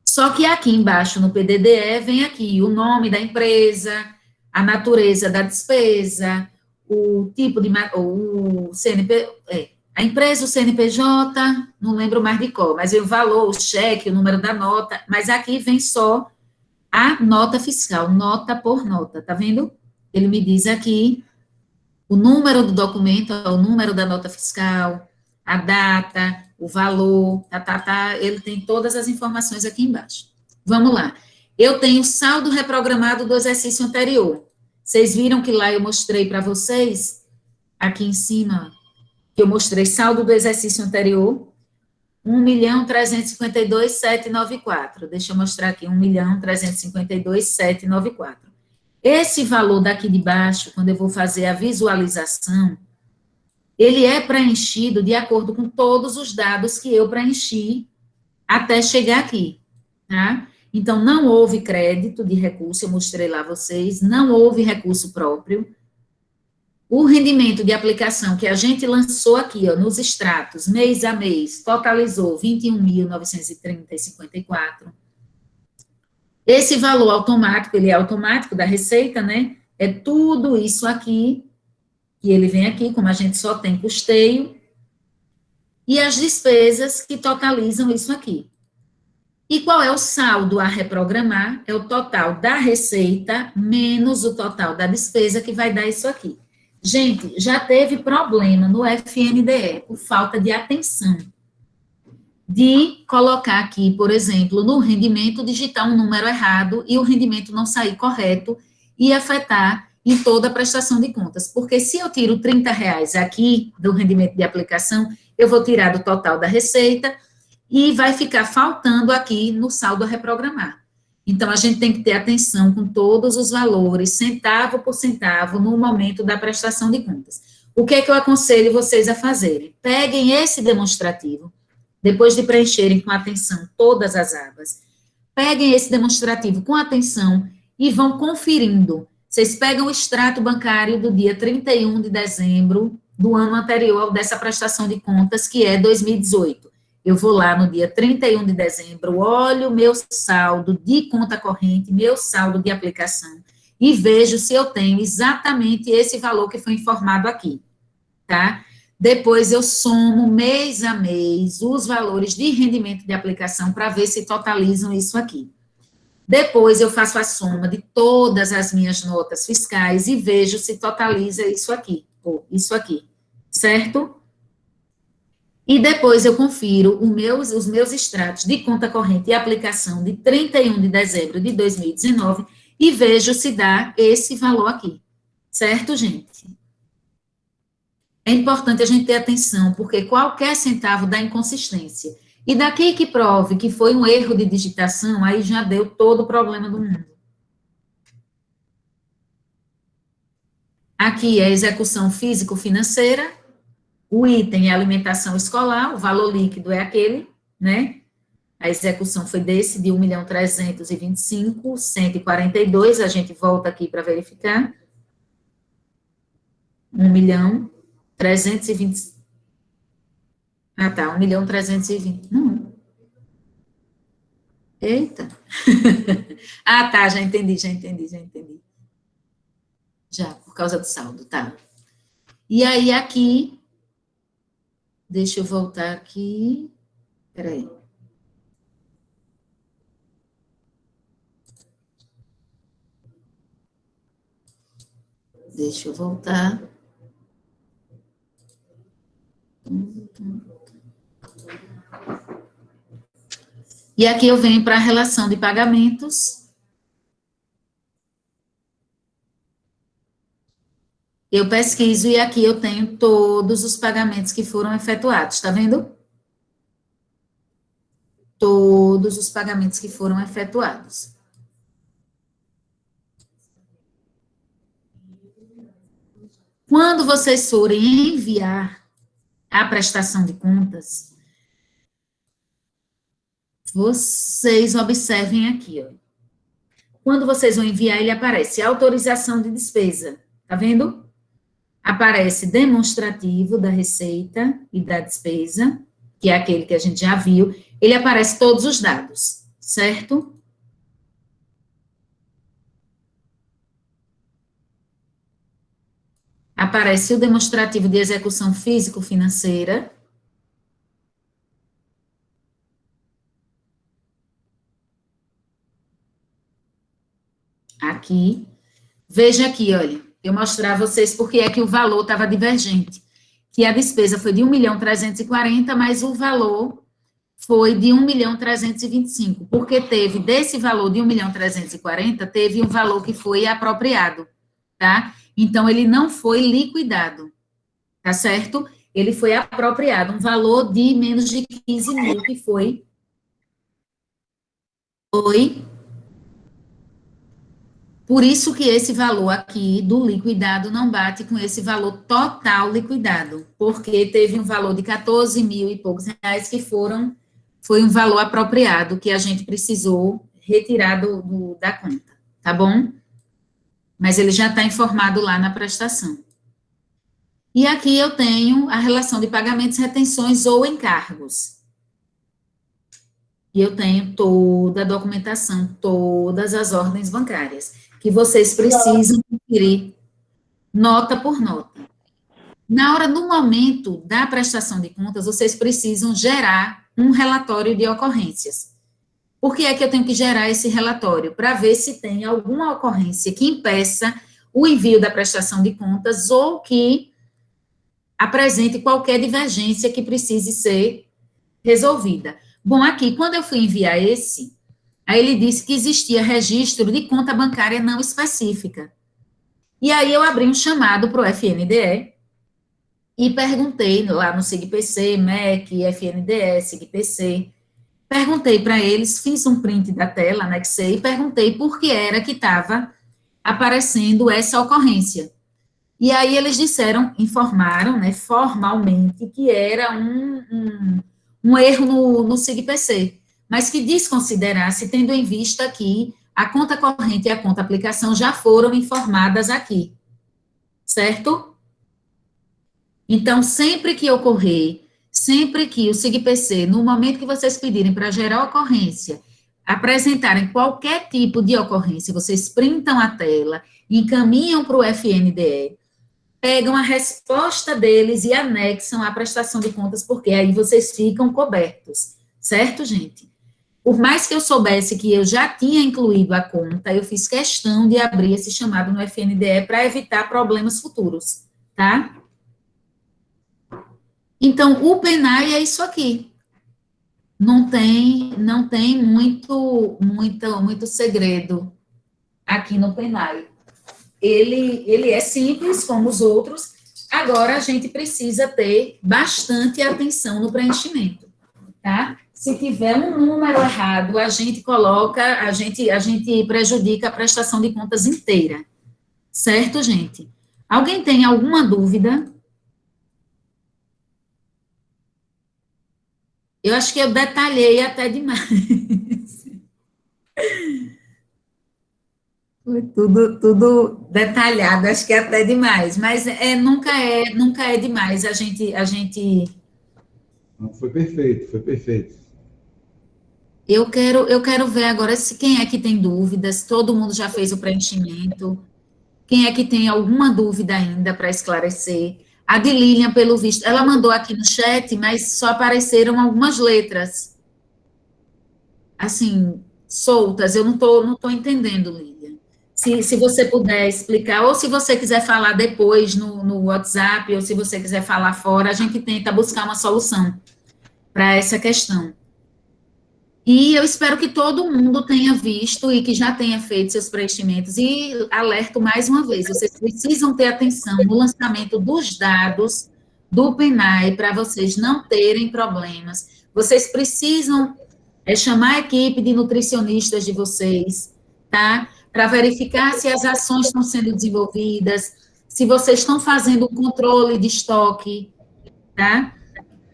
Só que aqui embaixo no PDDE vem aqui o nome da empresa, a natureza da despesa, o tipo de, o CNP, a empresa, o CNPJ, não lembro mais de qual, mas o valor, o cheque, o número da nota, mas aqui vem só a nota fiscal, nota por nota, tá vendo? Ele me diz aqui o número do documento, o número da nota fiscal, a data, o valor, ele tem todas as informações aqui embaixo. Vamos lá. Eu tenho saldo reprogramado do exercício anterior. Vocês viram que lá eu mostrei para vocês, aqui em cima, que eu mostrei saldo do exercício anterior, 1.352.794. Deixa eu mostrar aqui, 1.352.794. Esse valor daqui de baixo, quando eu vou fazer a visualização, ele é preenchido de acordo com todos os dados que eu preenchi até chegar aqui, tá? Então, não houve crédito de recurso, eu mostrei lá a vocês, não houve recurso próprio. O rendimento de aplicação que a gente lançou aqui, ó, nos extratos, mês a mês, totalizou 21.930,54. Esse valor automático, ele é automático da receita, né? É tudo isso aqui, que ele vem aqui, como a gente só tem custeio, e as despesas que totalizam isso aqui. E qual é o saldo a reprogramar? É o total da receita menos o total da despesa, que vai dar isso aqui. Gente, já teve problema no FNDE, por falta de atenção, de colocar aqui, por exemplo, no rendimento, digitar um número errado e o rendimento não sair correto e afetar em toda a prestação de contas. Porque se eu tiro R$30 aqui do rendimento de aplicação, eu vou tirar do total da receita e vai ficar faltando aqui no saldo a reprogramar. Então, a gente tem que ter atenção com todos os valores, centavo por centavo, no momento da prestação de contas. O que é que eu aconselho vocês a fazerem? Peguem esse demonstrativo, depois de preencherem com atenção todas as abas, peguem esse demonstrativo com atenção e vão conferindo. Vocês pegam o extrato bancário do dia 31 de dezembro do ano anterior dessa prestação de contas, que é 2018. Eu vou lá no dia 31 de dezembro, olho o meu saldo de conta corrente, meu saldo de aplicação, e vejo se eu tenho exatamente esse valor que foi informado aqui, tá? Depois eu somo mês a mês os valores de rendimento de aplicação para ver se totalizam isso aqui. Depois eu faço a soma de todas as minhas notas fiscais e vejo se totaliza isso aqui, ou isso aqui, certo? E depois eu confiro os meus extratos de conta corrente e aplicação de 31 de dezembro de 2019 e vejo se dá esse valor aqui, certo, gente? É importante a gente ter atenção, porque qualquer centavo dá inconsistência. E daqui que prove que foi um erro de digitação, aí já deu todo o problema do mundo. Aqui é a execução físico-financeira, o item é alimentação escolar, o valor líquido é aquele, né? A execução foi desse, de 1.325.142, a gente volta aqui para verificar. 1.320. Ah, tá, 1.320. Não. Eita. Ah, tá, já entendi. Já, por causa do saldo, tá. E aí, aqui, deixa eu voltar aqui. Peraí. Deixa eu voltar. E aqui eu venho para a relação de pagamentos. Eu pesquiso e aqui eu tenho todos os pagamentos que foram efetuados, tá vendo? Todos os pagamentos que foram efetuados. Quando vocês forem enviar a prestação de contas, vocês observem aqui, ó. Quando vocês vão enviar, ele aparece autorização de despesa, tá vendo? Aparece demonstrativo da receita e da despesa, que é aquele que a gente já viu, ele aparece todos os dados, certo? Aparece o demonstrativo de execução físico-financeira. Aqui. Veja aqui, olha, eu mostrar a vocês porque é que o valor estava divergente. Que a despesa foi de 1.340.000, mas o valor foi de 1.325.000, porque teve, desse valor de 1.340.000, teve um valor que foi apropriado, tá? Então, ele não foi liquidado, tá certo? Ele foi apropriado, um valor de menos de 15.000, que foi por isso que esse valor aqui do liquidado não bate com esse valor total liquidado, porque teve um valor de 14.000 e poucos reais que foi um valor apropriado que a gente precisou retirar da conta, tá bom? Mas ele já está informado lá na prestação. E aqui eu tenho a relação de pagamentos, retenções ou encargos. E eu tenho toda a documentação, todas as ordens bancárias, que vocês precisam conferir nota por nota. No momento da prestação de contas, vocês precisam gerar um relatório de ocorrências. Por que é que eu tenho que gerar esse relatório? Para ver se tem alguma ocorrência que impeça o envio da prestação de contas ou que apresente qualquer divergência que precise ser resolvida. Bom, aqui, quando eu fui enviar aí ele disse que existia registro de conta bancária não específica. E aí eu abri um chamado para o FNDE e perguntei lá no SIGPC, MEC, FNDE, SIGPC, perguntei para eles, fiz um print da tela, anexei, e perguntei por que era que estava aparecendo essa ocorrência. E aí eles disseram, informaram, né, formalmente, que era um erro no SIGPC, mas que desconsiderasse, tendo em vista que a conta corrente e a conta aplicação já foram informadas aqui, certo? Então, sempre que ocorrer, sempre que o SIGPC, no momento que vocês pedirem para gerar ocorrência, apresentarem qualquer tipo de ocorrência, vocês printam a tela, encaminham para o FNDE, pegam a resposta deles e anexam à prestação de contas, porque aí vocês ficam cobertos, certo, gente? Por mais que eu soubesse que eu já tinha incluído a conta, eu fiz questão de abrir esse chamado no FNDE para evitar problemas futuros, tá? Então, o PENAI é isso aqui. Não tem muito segredo aqui no PENAI. Ele é simples, como os outros, agora a gente precisa ter bastante atenção no preenchimento, tá? Se tiver um número errado, a gente prejudica a prestação de contas inteira, certo, gente? Alguém tem alguma dúvida? Eu acho que eu detalhei até demais. Foi tudo detalhado, acho que é até demais, mas nunca é demais a gente. Não, foi perfeito, foi perfeito. Eu quero ver agora se quem é que tem dúvidas, todo mundo já fez o preenchimento, quem é que tem alguma dúvida ainda para esclarecer. A de Lilian, pelo visto, ela mandou aqui no chat, mas só apareceram algumas letras, assim, soltas, eu não tô entendendo, Lilian. Se você puder explicar, ou se você quiser falar depois no WhatsApp, ou se você quiser falar fora, a gente tenta buscar uma solução para essa questão. E eu espero que todo mundo tenha visto e que já tenha feito seus preenchimentos. E alerto mais uma vez, vocês precisam ter atenção no lançamento dos dados do PENAI para vocês não terem problemas. Vocês precisam chamar a equipe de nutricionistas de vocês, tá? Para verificar se as ações estão sendo desenvolvidas, se vocês estão fazendo o controle de estoque, tá?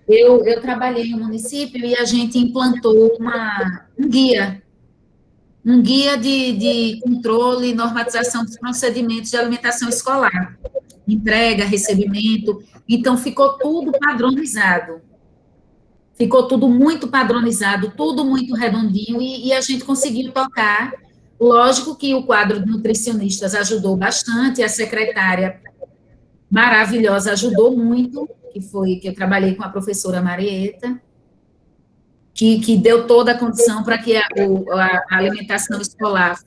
Eu trabalhei no município e a gente implantou um guia de controle e normatização dos procedimentos de alimentação escolar, entrega, recebimento, então ficou tudo padronizado. Ficou tudo muito padronizado, tudo muito redondinho, e a gente conseguiu tocar. Lógico que o quadro de nutricionistas ajudou bastante, a secretária maravilhosa ajudou muito, que eu trabalhei com a professora Marieta, que deu toda a condição para que a alimentação escolar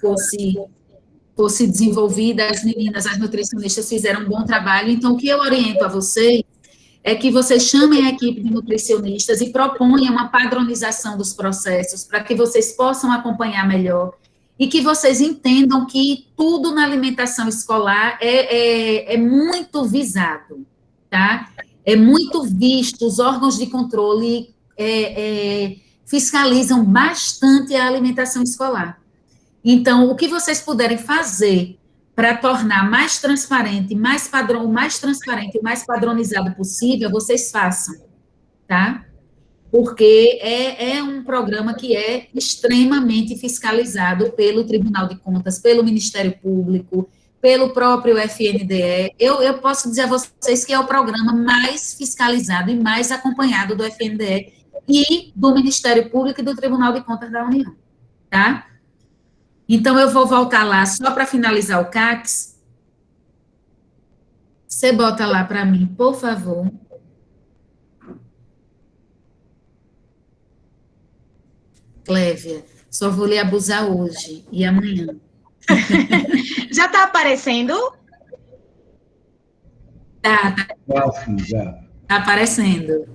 fosse desenvolvida, as meninas, as nutricionistas fizeram um bom trabalho. Então, o que eu oriento a vocês é que vocês chamem a equipe de nutricionistas e proponham uma padronização dos processos para que vocês possam acompanhar melhor e que vocês entendam que tudo na alimentação escolar é muito visado, tá? É muito visto, os órgãos de controle fiscalizam bastante a alimentação escolar. Então, o que vocês puderem fazer para tornar mais transparente, o mais transparente e mais padronizado possível, vocês façam, tá? Porque é um programa que é extremamente fiscalizado pelo Tribunal de Contas, pelo Ministério Público, pelo próprio FNDE. Eu posso dizer a vocês que é o programa mais fiscalizado e mais acompanhado do FNDE e do Ministério Público e do Tribunal de Contas da União, tá? Então, eu vou voltar lá só para finalizar o CACS. Você bota lá para mim, por favor. Clévia, só vou lhe abusar hoje e amanhã. Já está aparecendo? Tá Já. Tá aparecendo.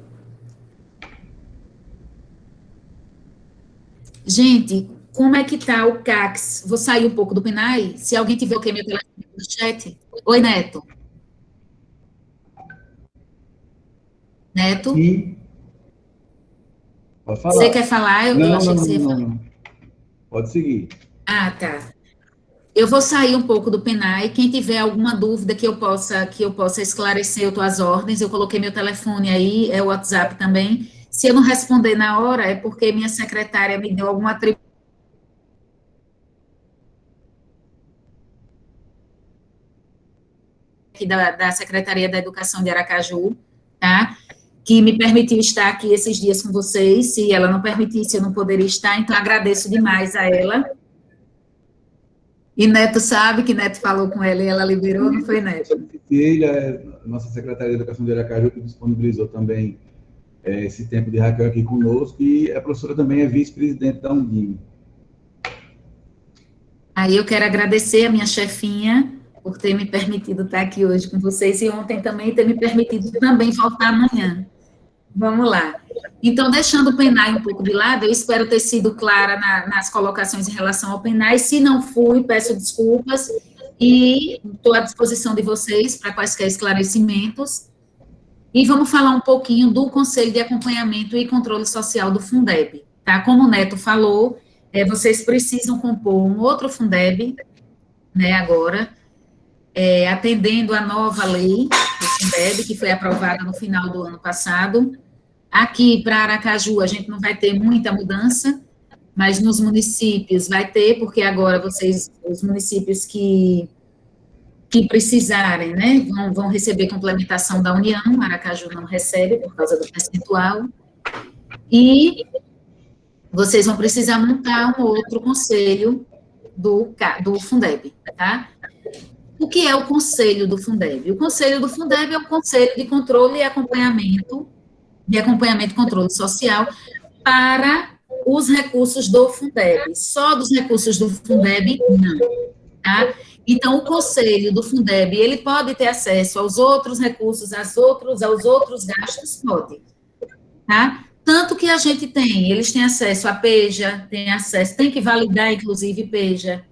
Gente, como é que tá o CACS? Vou sair um pouco do PENAI. Se alguém tiver o que meu telefone no chat. Oi, Neto. Neto? Sim. Pode falar. Você quer falar? Eu achei que você ia falar. Não. Pode seguir. Ah, tá. Eu vou sair um pouco do PENAI. Quem tiver alguma dúvida que eu possa esclarecer, eu estou às ordens. Eu coloquei meu telefone aí, é o WhatsApp também. Se eu não responder na hora, é porque minha secretária me deu alguma atribuição da Secretaria da Educação de Aracaju, tá? que me permitiu estar aqui esses dias com vocês. Se ela não permitisse, eu não poderia estar, então agradeço demais a ela. E Neto sabe que Neto falou com ela e ela liberou, não foi, Neto? Nossa secretária de Educação de Aracaju, que disponibilizou também esse tempo de Raquel aqui conosco, e a professora também é vice-presidente da Undime. Aí eu quero agradecer a minha chefinha por ter me permitido estar aqui hoje com vocês, e ontem também ter me permitido também voltar amanhã. Vamos lá. Então, deixando o PENAI um pouco de lado, eu espero ter sido clara nas colocações em relação ao PENAI. Se não fui, peço desculpas e estou à disposição de vocês para quaisquer esclarecimentos. E vamos falar um pouquinho do Conselho de Acompanhamento e Controle Social do Fundeb. Tá? Como o Neto falou, vocês precisam compor um outro Fundeb, né, agora, atendendo a nova lei do Fundeb, que foi aprovada no final do ano passado. Aqui, para Aracaju, a gente não vai ter muita mudança, mas nos municípios vai ter, porque agora os municípios que precisarem, né, vão receber complementação da União. Aracaju não recebe, por causa do percentual, e vocês vão precisar montar um outro conselho do Fundeb, tá? O que é o Conselho do Fundeb? O Conselho do Fundeb é o Conselho de Controle e Acompanhamento, e Controle Social para os recursos do Fundeb. Só dos recursos do Fundeb, não. Tá? Então, o Conselho do Fundeb, ele pode ter acesso aos outros recursos, aos outros gastos, pode. Tá? Tanto que a gente eles têm acesso à PEJA, tem que validar, inclusive, PEJA.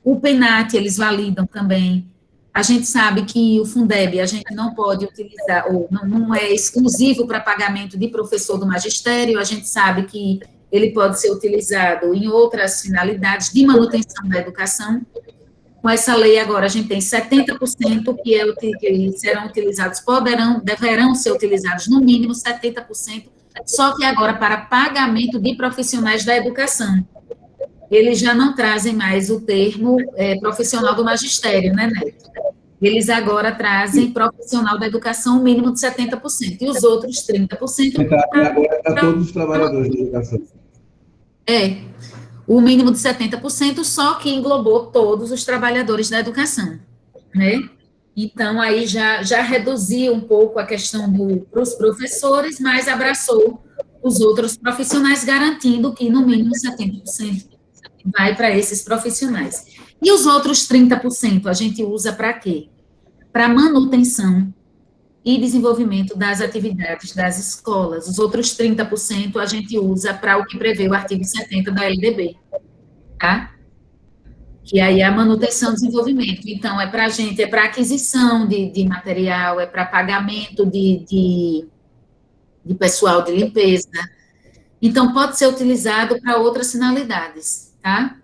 O PENAT, eles validam também. A gente sabe que o Fundeb, a gente não pode utilizar, ou não é exclusivo para pagamento de professor do magistério, a gente sabe que ele pode ser utilizado em outras finalidades de manutenção da educação. Com essa lei agora, a gente tem 70% que serão utilizados, deverão ser utilizados no mínimo 70%, só que agora para pagamento de profissionais da educação. Eles já não trazem mais o termo profissional do magistério, né, Neto? Eles agora trazem profissional da educação, o mínimo de 70%, e os outros 30%. Agora para todos os trabalhadores da educação. O mínimo de 70%, só que englobou todos os trabalhadores da educação, né? Então, aí já reduziu um pouco a questão para os professores, mas abraçou os outros profissionais, garantindo que, no mínimo, 70% vai para esses profissionais. E os outros 30% a gente usa para quê? Para manutenção e desenvolvimento das atividades das escolas. Os outros 30% a gente usa para o que prevê o artigo 70 da LDB, tá? Que aí é a manutenção e desenvolvimento. Então, para a gente, é para aquisição de material, é para pagamento de pessoal de limpeza. Então, pode ser utilizado para outras finalidades, tá?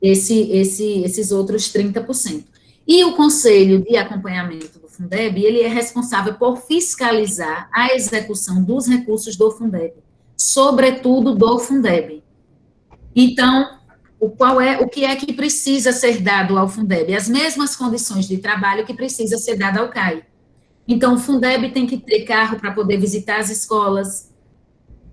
Esses outros 30%. E o Conselho de Acompanhamento do Fundeb, ele é responsável por fiscalizar a execução dos recursos do Fundeb, sobretudo do Fundeb. Então, o que é que precisa ser dado ao Fundeb? As mesmas condições de trabalho que precisa ser dado ao CAI. Então, o Fundeb tem que ter carro para poder visitar as escolas,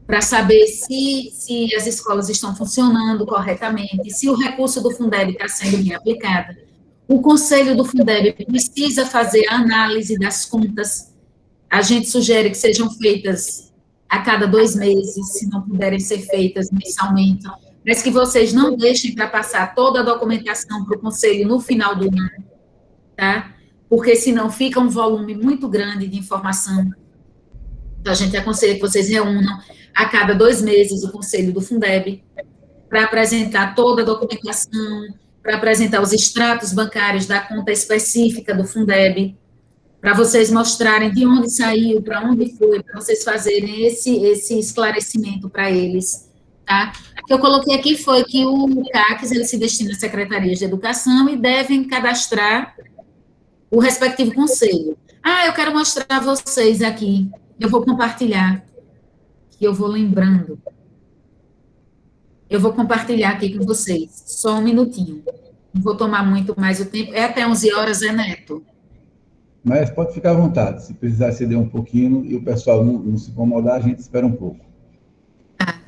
para saber se as escolas estão funcionando corretamente, se o recurso do Fundeb está sendo bem aplicado. O Conselho do Fundeb precisa fazer a análise das contas. A gente sugere que sejam feitas a cada 2 meses, se não puderem ser feitas mensalmente, mas que vocês não deixem para passar toda a documentação para o Conselho no final do ano, tá? Porque senão fica um volume muito grande de informação. Então, a gente aconselha que vocês reúnam a cada 2 meses o Conselho do Fundeb para apresentar toda a documentação, para apresentar os extratos bancários da conta específica do Fundeb, para vocês mostrarem de onde saiu, para onde foi, para vocês fazerem esse esclarecimento para eles, tá? O que eu coloquei aqui foi que o CACs, ele se destina às secretarias de educação e devem cadastrar o respectivo conselho. Eu quero mostrar a vocês aqui, eu vou compartilhar, que eu vou lembrando. Eu vou compartilhar aqui com vocês, só um minutinho. Não vou tomar muito mais o tempo. É até 11 horas, Neto? Mas pode ficar à vontade, se precisar ceder um pouquinho e o pessoal não se incomodar, a gente espera um pouco.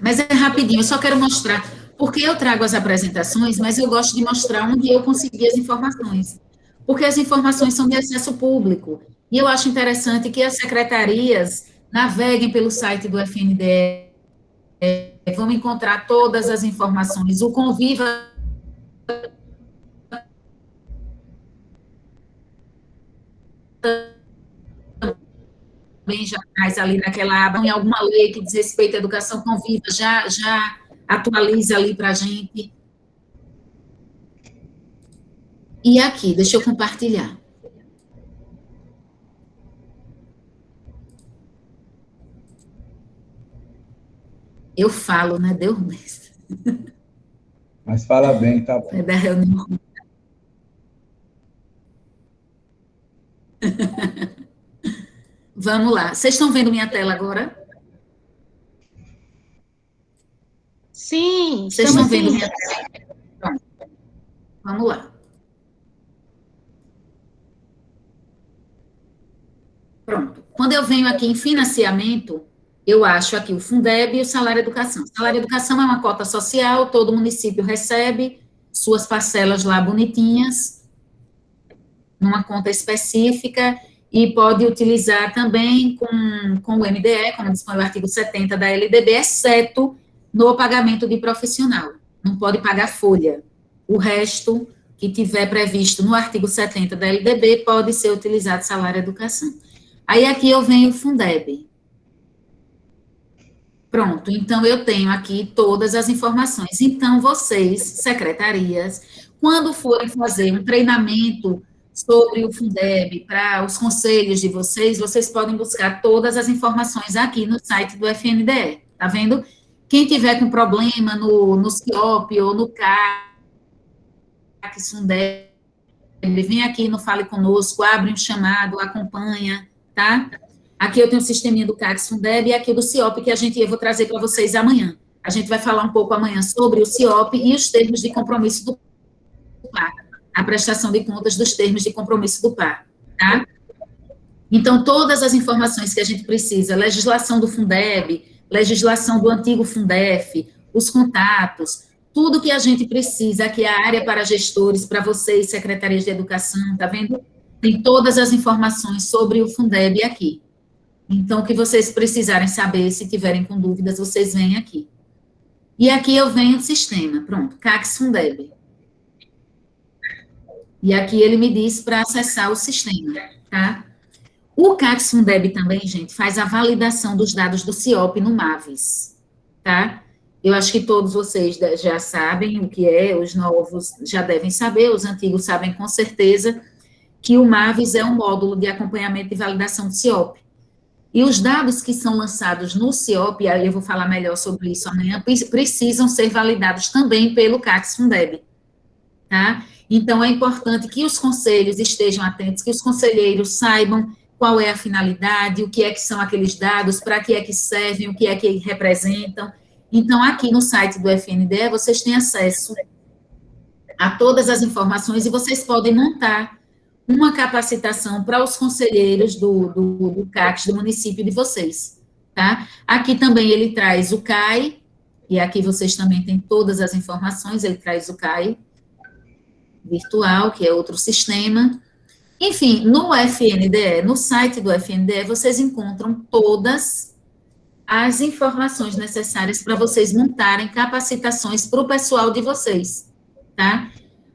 Mas é rapidinho, eu só quero mostrar, porque eu trago as apresentações, mas eu gosto de mostrar onde eu consegui as informações, porque as informações são de acesso público, e eu acho interessante que as secretarias naveguem pelo site do FNDE, vão encontrar todas as informações, o Conviva também já traz ali naquela aba, em alguma lei que diz respeito à educação Conviva, já atualiza ali para a gente. E aqui, deixa eu compartilhar. Eu falo, né? Deu mesmo. Mas fala bem, tá bom. É da reunião. Vamos lá. Vocês estão vendo minha tela agora? Sim, Vocês estão vendo minha tela? Pronto. Vamos lá. Pronto. Quando eu venho aqui em financiamento, eu acho aqui o Fundeb e o salário educação. O salário educação é uma cota social, todo município recebe suas parcelas lá bonitinhas, numa conta específica, e pode utilizar também com o MDE, como dispõe o artigo 70 da LDB, exceto no pagamento de profissional. Não pode pagar folha. O resto que tiver previsto no artigo 70 da LDB pode ser utilizado salário educação. Aí aqui eu venho o Fundeb. Pronto, então eu tenho aqui todas as informações. Então, vocês, secretarias, quando forem fazer um treinamento sobre o Fundeb para os conselhos de vocês, vocês podem buscar todas as informações aqui no site do FNDE, tá vendo? Quem tiver com problema no CIOP ou no CACS Fundeb, vem aqui no Fale Conosco, abre um chamado, acompanha, tá? Aqui eu tenho o sisteminha do CACS Fundeb e aqui do CIOP, que eu vou trazer para vocês amanhã. A gente vai falar um pouco amanhã sobre o CIOP e os termos de compromisso do PAR, a prestação de contas dos termos de compromisso do PAR, tá? Então, todas as informações que a gente precisa, legislação do Fundeb, legislação do antigo Fundef, os contatos, tudo que a gente precisa, aqui é a área para gestores, para vocês, secretarias de educação, tá vendo? Tem todas as informações sobre o Fundeb aqui. Então, o que vocês precisarem saber, se tiverem com dúvidas, vocês vêm aqui. E aqui eu venho o sistema, pronto, CACS Fundeb. E aqui ele me diz para acessar o sistema, tá? O CACS Fundeb também, gente, faz a validação dos dados do CIOP no MAVES, tá? Eu acho que todos vocês já sabem o que é, os novos já devem saber, os antigos sabem com certeza, que o MAVES é um módulo de acompanhamento e validação do CIOP. E os dados que são lançados no CIOP, aí eu vou falar melhor sobre isso amanhã, precisam ser validados também pelo CACS Fundeb, tá? Então, é importante que os conselhos estejam atentos, que os conselheiros saibam qual é a finalidade, o que é que são aqueles dados, para que é que servem, o que é que representam. Então, aqui no site do FNDE, vocês têm acesso a todas as informações e vocês podem montar uma capacitação para os conselheiros do CACS, do município de vocês, tá? Aqui também ele traz o CAI, e aqui vocês também têm todas as informações, ele traz o CAI virtual, que é outro sistema. Enfim, no FNDE, no site do FNDE, vocês encontram todas as informações necessárias para vocês montarem capacitações para o pessoal de vocês, tá?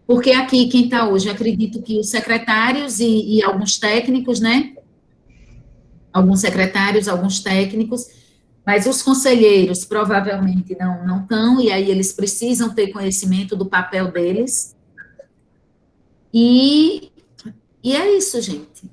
Porque aqui, quem está hoje, acredito que os secretários e alguns técnicos, né? Alguns secretários, alguns técnicos, mas os conselheiros provavelmente não estão, e aí eles precisam ter conhecimento do papel deles. E é isso, gente.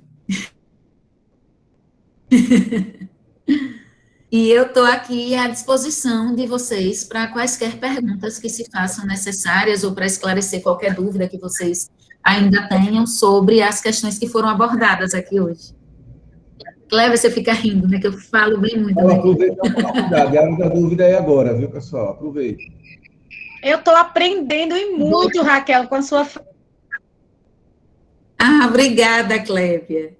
E eu estou aqui à disposição de vocês para quaisquer perguntas que se façam necessárias ou para esclarecer qualquer dúvida que vocês ainda tenham sobre as questões que foram abordadas aqui hoje. Cléber, você fica rindo, né, que eu falo bem muito. Aproveita a oportunidade, a única dúvida é agora, viu, pessoal? Aproveite. Eu estou aprendendo e muito, Raquel, com a sua... Ah, obrigada, Clébia.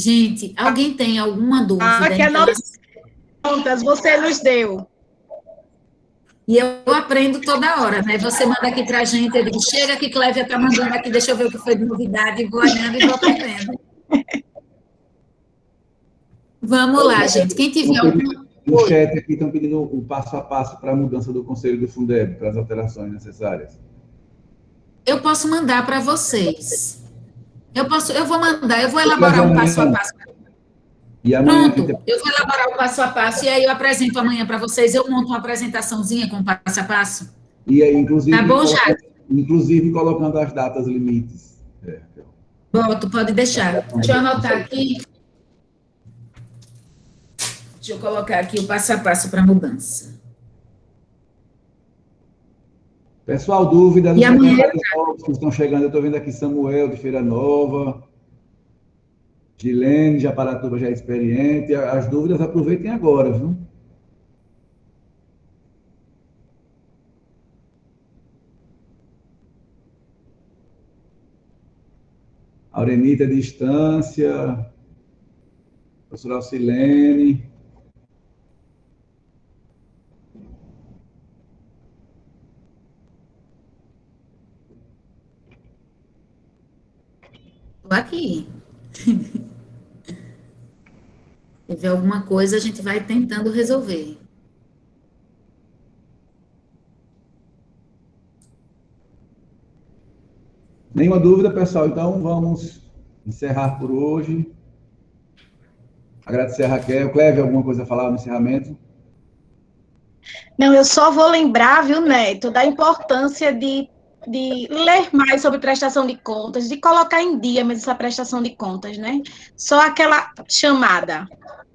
Gente, alguém tem alguma dúvida? Que contas você nos deu. E eu aprendo toda hora, né? Você manda aqui para a gente, eu digo, chega aqui, Clévia está mandando aqui, deixa eu ver o que foi de novidade, vou olhando e vou aprendendo. Vamos lá, gente. Quem tiver alguma... No chat aqui estão pedindo o passo a passo para a mudança do Conselho do Fundeb, para as alterações necessárias. Eu posso mandar para vocês. Eu vou mandar, eu vou elaborar um passo a passo. E amanhã Pronto, eu vou elaborar o passo a passo e aí eu apresento amanhã para vocês. Eu monto uma apresentaçãozinha com passo a passo. E aí, inclusive, tá bom, já? Inclusive colocando as datas limites. Boto, pode deixar. Deixa eu anotar aqui. Deixa eu colocar aqui o passo a passo para mudança. Pessoal, dúvidas dos secretários novos que estão chegando. Eu estou vendo aqui Samuel, de Feira Nova. Gilene, de Aparatuba, já é experiente. As dúvidas, aproveitem agora, viu? Aurenita, distância. Professora Alcilene. Estou aqui. Se tiver alguma coisa, a gente vai tentando resolver. Nenhuma dúvida, pessoal. Então, vamos encerrar por hoje. Agradecer a Raquel. Clévia, alguma coisa a falar no encerramento? Não, eu só vou lembrar, viu, Neto, da importância de ler mais sobre prestação de contas, de colocar em dia mesmo essa prestação de contas, né? Só aquela chamada.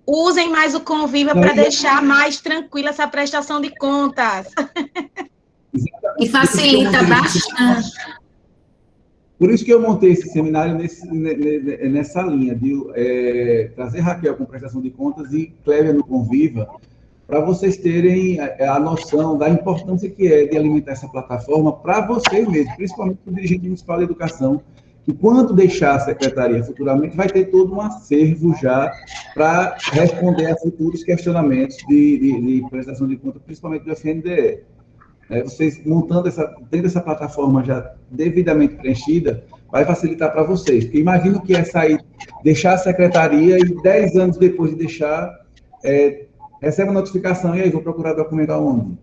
Usem mais o Conviva para deixar mais tranquila essa prestação de contas. E facilita bastante. Por isso que eu montei esse seminário nessa linha, de trazer Raquel com prestação de contas e Clévia no Conviva, para vocês terem a noção da importância que é de alimentar essa plataforma para vocês mesmos, principalmente para o dirigente municipal de educação, que quando deixar a secretaria futuramente, vai ter todo um acervo já para responder a futuros questionamentos de prestação de contas, principalmente do FNDE. Vocês tendo essa plataforma já devidamente preenchida, vai facilitar para vocês. Porque imagino que é sair, deixar a secretaria e 10 anos depois de deixar, recebe a notificação e aí vou procurar documento aonde?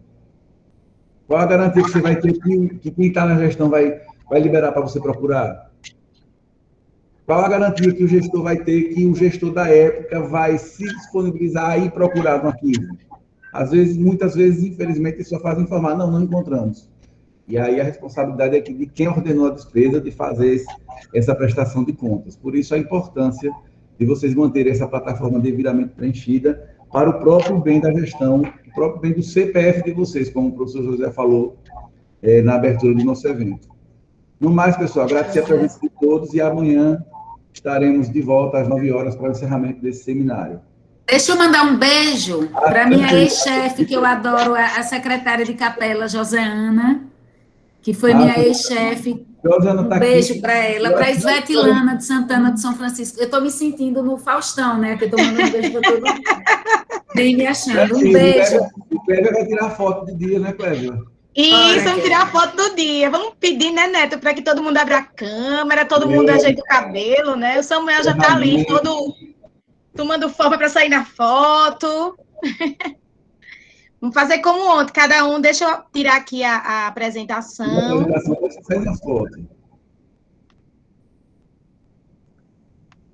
Qual a garantia que você vai ter que quem está na gestão vai liberar para você procurar? Qual a garantia que o gestor vai ter que o gestor da época vai se disponibilizar a ir procurar no arquivo? Às vezes, muitas vezes, infelizmente, eles só fazem informar, não encontramos. E aí a responsabilidade é de quem ordenou a despesa de fazer essa prestação de contas. Por isso a importância de vocês manterem essa plataforma devidamente preenchida para o próprio bem da gestão, o próprio bem do CPF de vocês, como o professor José falou na abertura do nosso evento. No mais, pessoal, agradecer a presença de todos e amanhã estaremos de volta às 9 horas para o encerramento desse seminário. Deixa eu mandar um beijo para minha ex-chefe, que eu adoro, a secretária de capela, Joseana, que foi minha ex-chefe. Um beijo para ela, para a Ivete Lana, de Santana de São Francisco. Eu estou me sentindo no Faustão, né? Que eu estou mandando um beijo para todo mundo. Bem me achando. Um beijo. O Clévia vai tirar foto do dia, né, Clévia? Isso, vamos tirar a foto do dia. Vamos pedir, né, Neto, para que todo mundo abra a câmera, todo mundo ajeite o cabelo, né? O Samuel já está ali, todo tomando forma para sair na foto. Vamos fazer como ontem, cada um, deixa eu tirar aqui a apresentação. A apresentação, você faz a foto.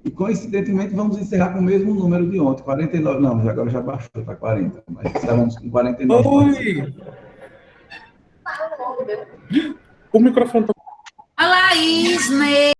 E, coincidentemente, vamos encerrar com o mesmo número de ontem, 49. Não, agora já baixou para 40, mas estávamos com 49. Oi! O microfone está... Olá, Isne!